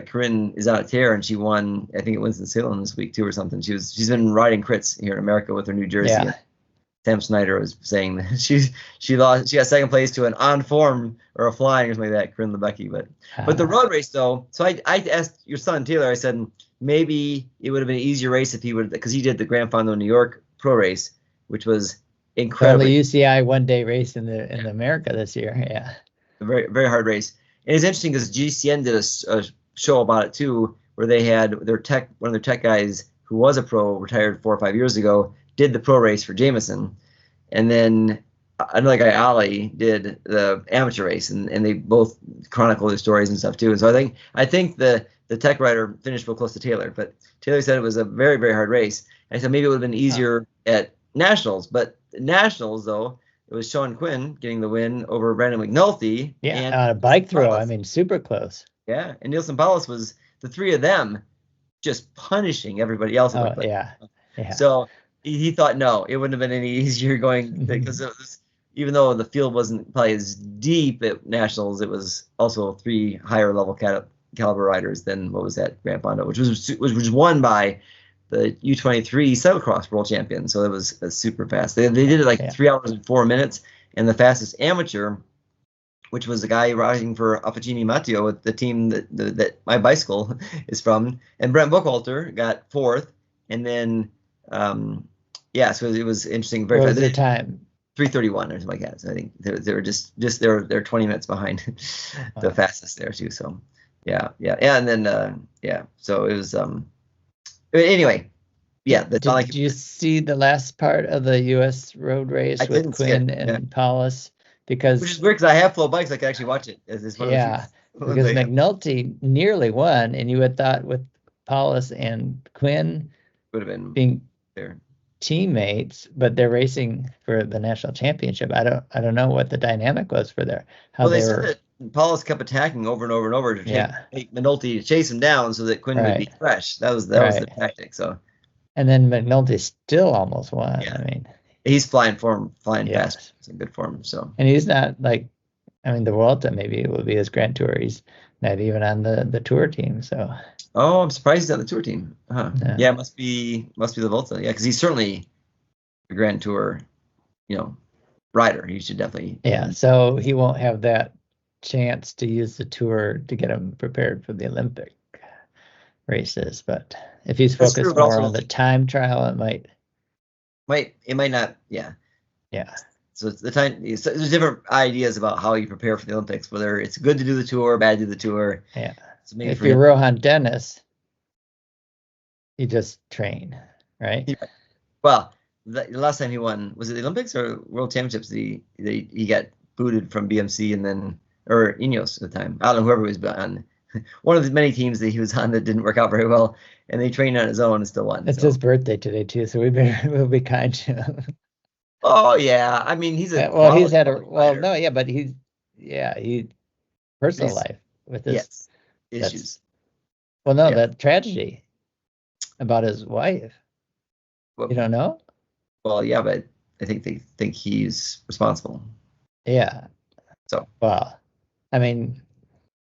A: Corinne is out at tear, and she won, I think, at Winston-Salem this week too or something. She's been riding crits here in America with her New Jersey.
B: Yeah.
A: Sam Snyder was saying that she got second place to an on form or a flying or something like that, Corinne Lebecki. But the road race though, so I asked your son Taylor, I said maybe it would have been an easier race if he would, because he did the Grand Fondo New York pro race, which was incredible.
B: The UCI one-day race in America this year. Yeah.
A: A very, very hard race. And it's interesting because GCN did a show about it too, where they had one of their tech guys who was a pro, retired 4 or 5 years ago, did the pro race for Jameson, and then another guy, Ali, did the amateur race, and they both chronicle their stories and stuff too. And so I think the tech rider finished real close to Taylor, but Taylor said it was a very, very hard race. I said maybe it would have been easier at nationals, but nationals though, it was Sean Quinn getting the win over Brandon McNulty.
B: Yeah, and a bike throw. I mean, super close.
A: Yeah, and Nielsen Paulus was the three of them just punishing everybody else.
B: Yeah.
A: So he thought, no, it wouldn't have been any easier going, because it was, even though the field wasn't probably as deep at nationals, it was also 3 higher level caliber riders than what was at Grand Fondo, which was won by the U23 cyclocross world champion. So it was super fast. They did it like 3 hours and 4 minutes, and the fastest amateur, which was the guy riding for Affagini Matteo with the team that my bicycle is from, and Brent Buchholter got 4th, and then so it was interesting. Very
B: what
A: fast.
B: Was the time?
A: 3:31 or something like that. So I think they were just they're 20 minutes behind the fastest there too. So yeah, and then so it was anyway. Yeah,
B: did you see the last part of the U.S. road race with Quinn and Paulus?
A: Which is weird because I have flow bikes. I can actually watch it. Because
B: McNulty nearly won, and you had thought with Paulus and Quinn
A: would have been
B: being
A: there
B: teammates, but they're racing for the national championship. I don't know what the dynamic was for
A: they said that Paulus kept attacking over and over and over to make McNulty to chase him down so that Quinn would be fresh. That was the tactic. So, and
B: then McNulty still almost won.
A: Yeah.
B: I mean,
A: he's flying fast. It's in good form. So,
B: and he's not like, I mean, the Vuelta maybe it will be his Grand Tour. He's not even on the Tour team. So,
A: I'm surprised he's on the Tour team. Yeah, must be the Vuelta. Yeah, because he's certainly a Grand Tour, rider. He should definitely.
B: Yeah, so he won't have that chance to use the Tour to get him prepared for the Olympic races. But if he's focused more on the time trial, it might
A: not. Yeah. So it's the time. There's different ideas about how you prepare for the Olympics. Whether it's good to do the Tour, bad to do the Tour.
B: Yeah.
A: So maybe
B: if you're Rohan Dennis, you just train, right?
A: Yeah. Well, the last time he won, was it the Olympics or World Championships? He got booted from BMC and then, or Ineos at the time. I don't know, whoever he was on. One of the many teams that he was on that didn't work out very well, and they trained on his own and still won.
B: It's his birthday today too, so we'll be kind to him.
A: Oh yeah, I mean he's a
B: but he personal life with this
A: issues.
B: That tragedy about his wife.
A: Well,
B: you don't know?
A: Well, yeah, but I think they think he's responsible.
B: Yeah.
A: So.
B: Well, I mean,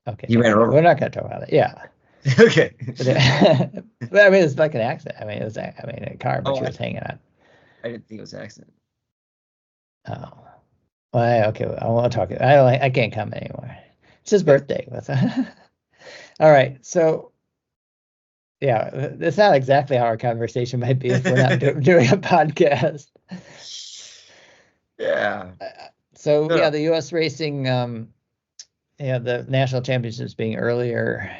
B: okay.
A: You ran her over.
B: We're not going to talk about it. Yeah.
A: Okay.
B: But I mean, it's like an accident. I mean, a car, but she was hanging on.
A: I didn't think it was an accident.
B: Oh. Well, okay. I won't talk. I can't comment anymore. It's his birthday. All right. So, yeah, that's not exactly how our conversation might be if we're not doing a podcast.
A: Yeah.
B: So, yeah, the U.S. racing, the national championships being earlier,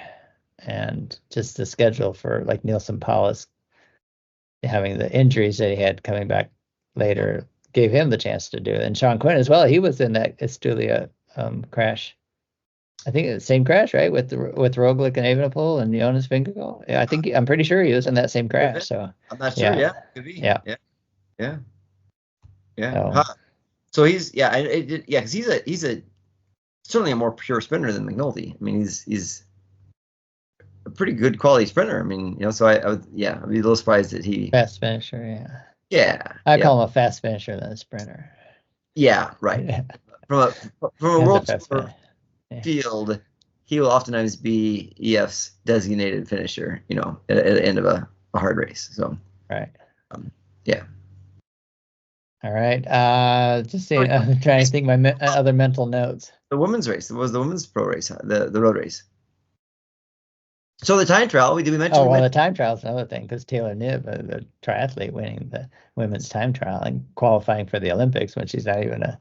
B: and just the schedule for like Nielsen Paulus having the injuries that he had coming back later gave him the chance to do it. And Sean Quinn as well. He was in that Estulia crash. I think it's the same crash, right? With Roglic and Evenepoel and Jonas Vingegaard. Yeah, I'm pretty sure he was in that same crash. So
A: I'm not sure. Yeah, could be.
B: Yeah.
A: So he's because he's a certainly a more pure sprinter than McNulty. I mean, he's a pretty good quality sprinter. I mean, so I would I'd be a little surprised that he
B: fast finisher.
A: Yeah.
B: I call him a fast finisher than a sprinter.
A: Yeah, right. From a world tour field, he will oftentimes be EF's designated finisher, at the end of a hard race. So
B: right.
A: Yeah.
B: All right. Just saying, I'm trying to think my other mental notes.
A: The women's race. It was the women's pro race, the road race. So the time trial, we mentioned.
B: The time trial is another thing, because Taylor Knibb, the triathlete, winning the women's time trial and qualifying for the Olympics when she's not even a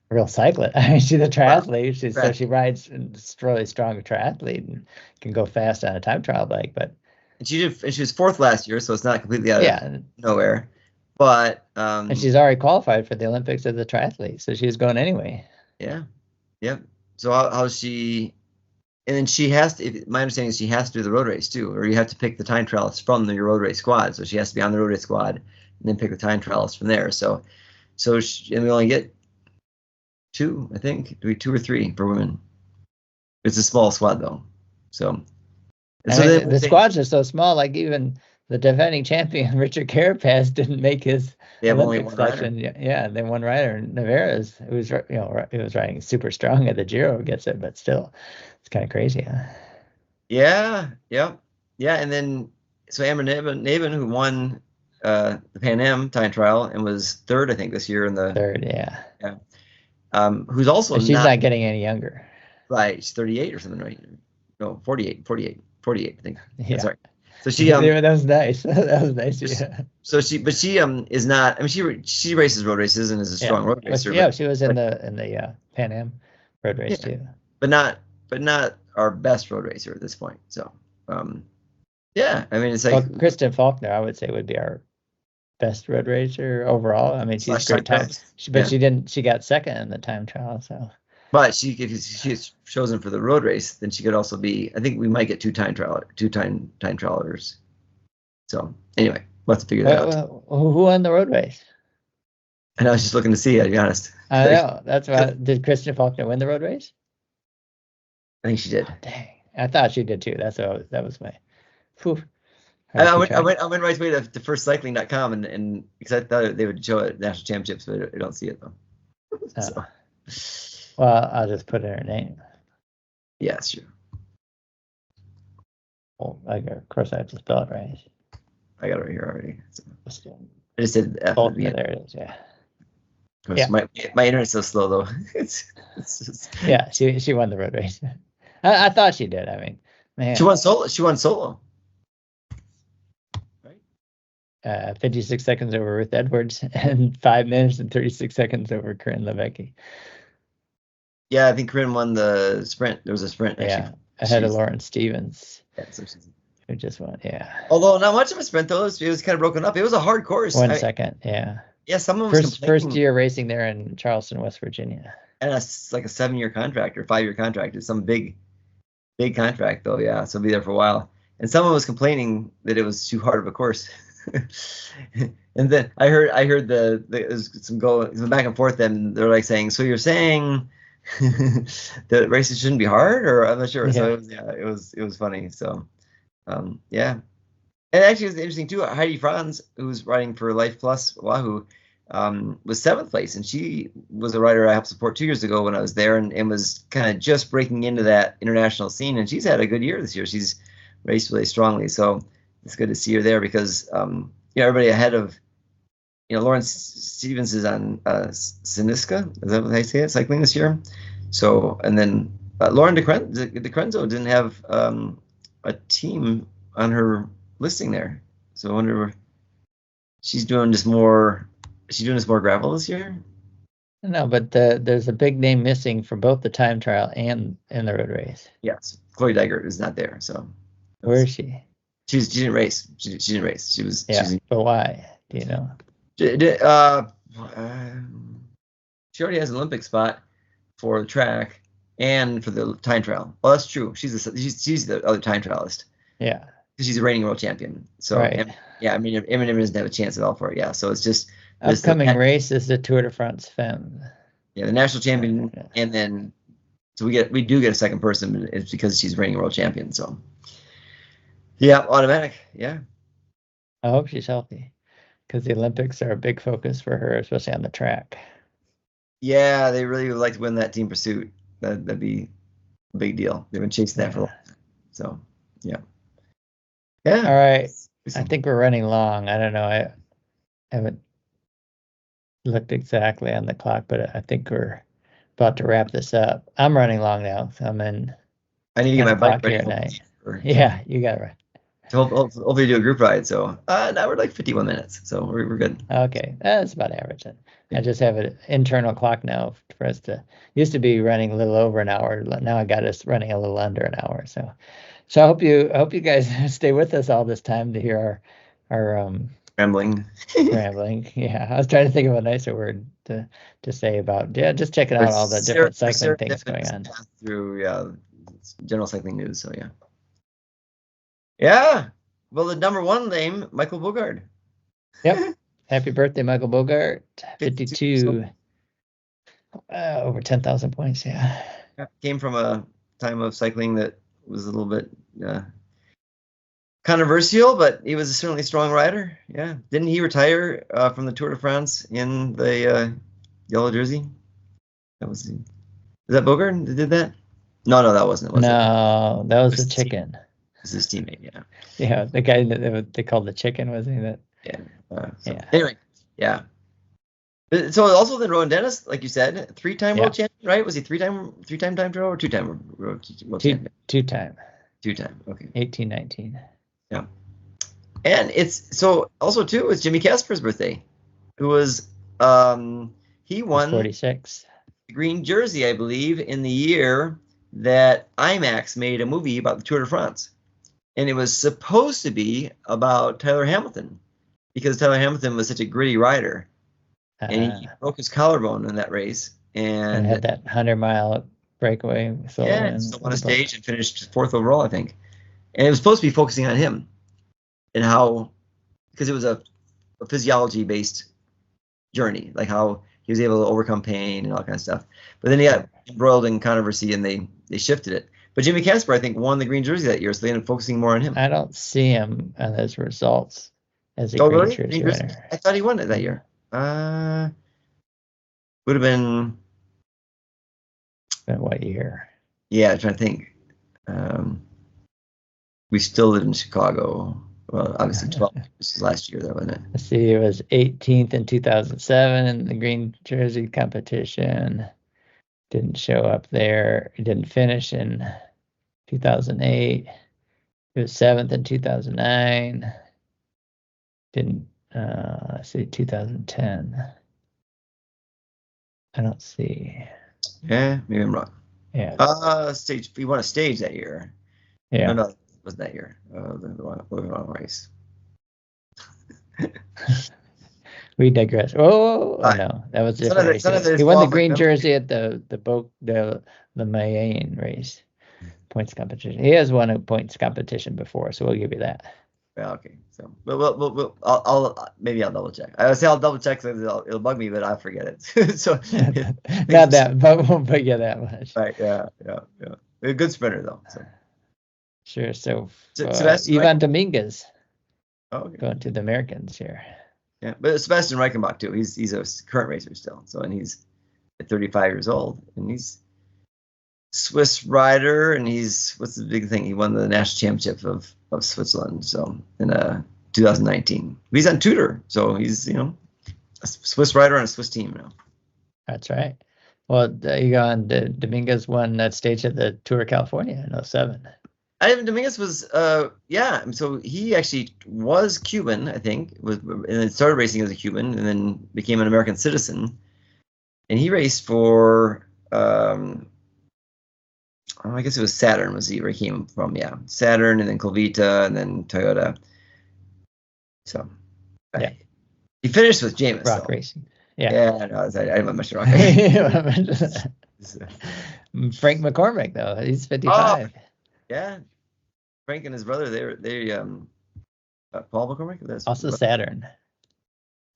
B: real cyclist. I mean, she's a triathlete. So she rides and is a really strong triathlete and can go fast on a time trial bike. But
A: she was fourth last year, so it's not completely out of nowhere. But
B: and she's already qualified for the Olympics as a triathlete, so she was going anyway.
A: Yeah. Yep. So how's she? And then she has to. My understanding is she has to do the road race too, or you have to pick the time trialists from your road race squad. So she has to be on the road race squad, and then pick the time trialists from there. And we only get 2, I think. Do we 2 or 3 for women? It's a small squad though. So
B: the squads are so small. Like even the defending champion Richard Carapaz didn't make his Olympic selection. Yeah, then one rider, Navarez, who was he was riding super strong at the Giro, gets it, but still, it's kind of crazy. Huh?
A: Yeah. And then so Amber Nabin, who won the Pan Am time trial and was third, I think, this year in the
B: third. Yeah.
A: Who's also
B: she's not getting any younger.
A: Right, she's 38 or something, right? No, 48, I think.
B: Yeah.
A: Sorry. So she
B: that was nice. That was nice. Yeah.
A: So she is not. I mean, she races road races and is a strong road racer.
B: She was in the Pan Am road race too.
A: But not our best road racer at this point. So, I mean, it's like
B: Kristen Faulkner, I would say, would be our best road racer overall. I mean, she's great time. She got second in the time trial. So.
A: But if she's chosen for the road race, then she could also be. I think we might get two time trialers. So anyway, we'll have to figure that out.
B: Who won the road race?
A: And I was just looking to see. To be honest,
B: I know that's why. Did Kristen Faulkner win the road race?
A: I think she did.
B: Oh, dang, I thought she did too. That was my. Whew.
A: I went right away to firstcycling.com and because I thought they would show it at national championships, but I don't see it though. So.
B: Well, I'll just put in her name.
A: Yeah, sure.
B: Well, of course, I have to spell it right.
A: I got it right here already. So. I just did F.
B: There it is. Yeah.
A: Yeah. My internet's so slow though. it's just...
B: Yeah, she won the road race. I thought she did. I mean, man.
A: She won solo.
B: Right. 56 seconds over Ruth Edwards and 5 minutes and 36 seconds over Corinne Levecki.
A: Yeah, I think Corinne won the sprint. There was a sprint.
B: Yeah, ahead of Lauren Stevens.
A: Yeah, so
B: who just won, yeah.
A: Although not much of a sprint, though. It was kind of broken up. It was a hard course.
B: 1 second, yeah.
A: Yeah, someone was
B: first year racing there in Charleston, West Virginia.
A: And it's like a 7-year contract or 5-year contract. It's some big contract, though, yeah. So it'll be there for a while. And someone was complaining that it was too hard of a course. And then I heard there's some back and forth, and they're like saying, so you're saying the races shouldn't be hard, or I'm not sure. So it was funny. So yeah, and actually it was interesting too. Heidi Franz, who's riding for Life Plus Wahoo, was 7th place, and she was a rider I helped support 2 years ago when I was there, and was kind of just breaking into that international scene. And she's had a good year this year. She's raced really strongly, so it's good to see her there because everybody ahead of Lawrence Stevens is on Siniska. Is that what they say it? Cycling this year. So, and then Lauren DeCrenzo didn't have a team on her listing there, so I wonder if she's doing this more. Is she doing this more gravel this year?
B: No, but there's a big name missing for both the time trial and the road race.
A: Yes, Chloe Dygert is not there. So
B: where is she?
A: She didn't race. She didn't race. She was.
B: Yeah, but why? Do you know?
A: She already has an Olympic spot for the track and for the time trial. Well, that's true. She's the other time trialist.
B: Yeah.
A: She's a reigning world champion. So
B: right.
A: Yeah, I mean, Eminem doesn't have a chance at all for it. Yeah, so it's just
B: upcoming race is the Tour de France Femme.
A: Yeah, the national champion, and then so we do get a second person, but it's because she's reigning world champion. So yeah, automatic. Yeah.
B: I hope she's healthy, because the Olympics are a big focus for her, especially on the track.
A: Yeah, they really would like to win that team pursuit. That'd be a big deal. They've been chasing that for a while. So yeah. Yeah.
B: All right. I think we're running long. I don't know. I haven't looked exactly on the clock, but I think we're about to wrap this up. I'm running long now. So I
A: need to get my bike ready
B: at night. Yeah, you got it right.
A: So hopefully do a group ride. So now we're like 51 minutes. So we're good.
B: Okay. That's about average then. I just have an internal clock now for us to, used to be running a little over an hour. Now I got us running a little under an hour. So I hope you guys stay with us all this time to hear our
A: rambling.
B: Rambling. Yeah. I was trying to think of a nicer word to say about, just checking out all the different cycling things going on.
A: Through general cycling news. So yeah. Yeah. Well, the number one name, Michael Bogard.
B: Yep. Happy birthday, Michael Bogart. 52. Over 10,000 points. Yeah.
A: Came from a time of cycling that was a little bit controversial, but he was certainly a strong rider. Yeah. Didn't he retire from the Tour de France in the yellow jersey? Is that Bogart that did that? No, that wasn't.
B: No, that was the chicken.
A: It's his teammate, yeah.
B: Yeah, the guy that they called the chicken, wasn't he? That?
A: Yeah.
B: Yeah.
A: Anyway, yeah. So also then Rowan Dennis, like you said, 3-time world champion, right? Was he three-time time trial or two-time world champion?
B: Two-time.
A: Two-time. Okay.
B: 18, 19.
A: Yeah. And it's so also too it's Jimmy Casper's birthday, who was he won
B: 46
A: the green jersey, I believe, in the year that IMAX made a movie about the Tour de France. And it was supposed to be about Tyler Hamilton, because Tyler Hamilton was such a gritty rider. And he broke his collarbone in that race. And
B: had that 100-mile breakaway.
A: So won a stage and finished 4th overall, I think. And it was supposed to be focusing on him and how, because it was a physiology-based journey, like how he was able to overcome pain and all that kind of stuff. But then he got embroiled in controversy and they shifted it. But Jimmy Casper, I think, won the green jersey that year, so they ended up focusing more on him.
B: I don't see him on those results as a green jersey winner.
A: I thought he won it that year. Would have been
B: what year?
A: Yeah, I'm trying to think. We still live in Chicago. Well, obviously 12. This is last year, though, wasn't it?
B: Let's see. It was 18th in 2007 in the green jersey competition. Didn't show up there. It didn't finish in 2008. It was 7th in 2009. Didn't, let's see, 2010. I don't see.
A: Yeah, maybe I'm wrong.
B: Yeah.
A: Stage. We won a stage that year.
B: Yeah.
A: No, it wasn't that year. The wrong race.
B: We digress. Oh no, that was different race. He won the green jersey at the Mayenne race, points competition. He has won a points competition before, so we'll give you that.
A: Yeah, okay. So, I'll maybe I'll double check. I would say I'll double check so it'll bug me, but I'll forget it. So
B: not that, but won't bug you that much.
A: Right? Yeah. A good sprinter though. So.
B: Sure. So
A: Ivan
B: Dominguez. Going to the Americans here.
A: Yeah, but Sebastian Reichenbach too. He's a current racer still. So, and he's at 35 years old, and he's Swiss rider, and what's the big thing? He won the national championship of Switzerland. So in 2019, he's on Tudor. So he's a Swiss rider on a Swiss team now.
B: That's right. Well, Egon Dominguez won that stage at the Tour of California in 07.
A: Ivan Dominguez was, yeah. So he actually was Cuban, I think, and then started racing as a Cuban, and then became an American citizen. And he raced for, I guess it was Saturn was where he came from. Yeah, Saturn, and then Colvita, and then Toyota. So,
B: yeah,
A: he finished with Jameis.
B: Rock Racing.
A: Yeah,
B: Yeah,
A: no, I didn't have much Rock Racing.
B: Frank McCormick though, he's 55.
A: Oh, yeah. Frank and his brother, they Paul McCormick. That's
B: also Saturn.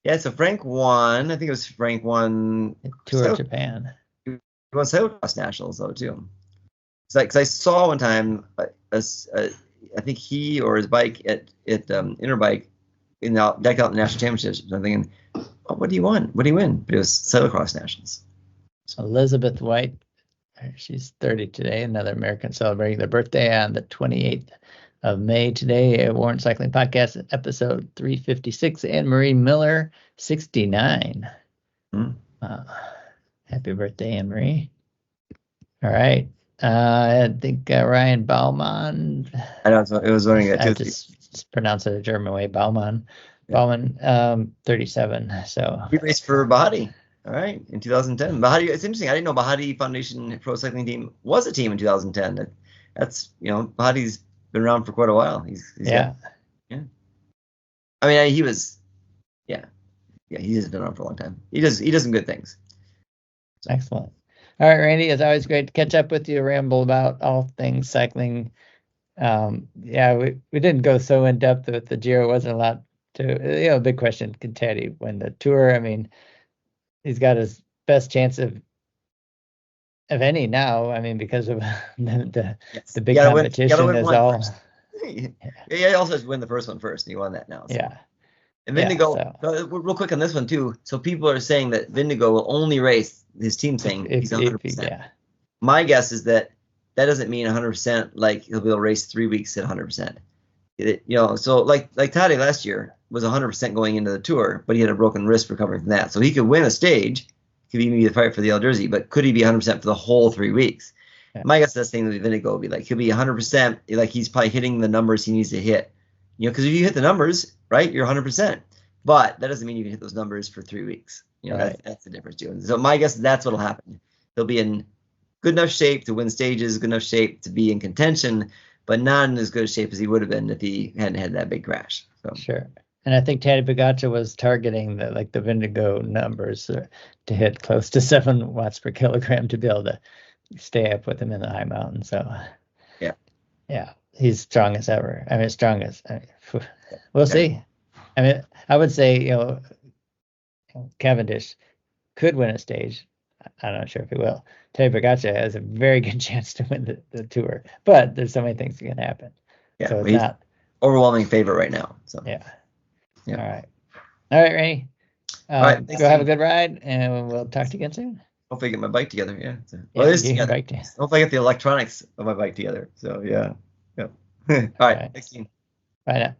A: Yeah, so Frank won. I think it was Frank won
B: Tour of Japan.
A: He won cyclocross nationals though too. Because I saw one time, I think he or his bike at Interbike decked out the national championships. I'm thinking, oh, what do you win? What do you win? But it was cyclocross nationals.
B: So Elizabeth White, she's 30 today. Another American celebrating their birthday on the 28th of May today. Warren Cycling Podcast, episode 356. Anne Marie Miller, 69. Happy birthday, Anne Marie. All right. I think Ryan Baumann.
A: I know, it was wondering that too.
B: I just pronounce it a German way, Baumann. Yeah. Baumann, 37. So
A: he raced for Bahati. All right, in 2010. Bahati, it's interesting. I didn't know Bahati Foundation Pro Cycling Team was a team in 2010. That's, Bahati's been around for quite a while. He's
B: yeah.
A: Yeah. I mean, he was, yeah, he's been around for a long time. He does some good things.
B: So. Excellent. All right, Randy, it's always great to catch up with you, ramble about all things cycling. Yeah, we didn't go so in depth with the Giro. It wasn't a lot to, big question, can Tadej win the Tour? I mean, he's got his best chance of any now. I mean, because of the big competition is all.
A: Yeah, he also has to win the first one first, and he won that now. So.
B: Yeah.
A: And Vindigo, real quick on this one too. So people are saying that Vindigo will only race, his team saying he's 100%.
B: Yeah.
A: My guess is that doesn't mean 100%. Like he'll be able to race 3 weeks at 100%. So like Tadej last year was 100% going into the Tour, but he had a broken wrist recovering from that. So he could win a stage, could even be the fight for the Jersey, but could he be 100% for the whole 3 weeks? Yeah. My guess that's the thing with Vindigo will be like he'll be 100%. Like he's probably hitting the numbers he needs to hit. Because if you hit the numbers, right, you're 100%. But that doesn't mean you can hit those numbers for 3 weeks.
B: Right.
A: That's the difference too. And so my guess is that's what'll happen. He'll be in good enough shape to win stages, good enough shape to be in contention, but not in as good a shape as he would have been if he hadn't had that big crash. So.
B: Sure. And I think Tadej Pogacar was targeting the Vindigo numbers to hit close to 7 watts per kilogram to be able to stay up with him in the high mountain. So yeah, he's strong as ever. I mean, we'll see. I mean, I would say, Cavendish could win a stage. I'm not sure if he will. Tadej Pogacar has a very good chance to win the Tour, but there's so many things that can happen.
A: Yeah,
B: so it's
A: he's
B: not
A: overwhelming favorite right now. So
B: yeah. All right, Randy.
A: All right,
B: go have a good ride, and we'll talk to you again soon.
A: Hopefully, I get my bike together. Yeah.
B: Together.
A: Hopefully, I get the electronics of my bike together. So yeah. All right. Thanks, team.
B: Bye now.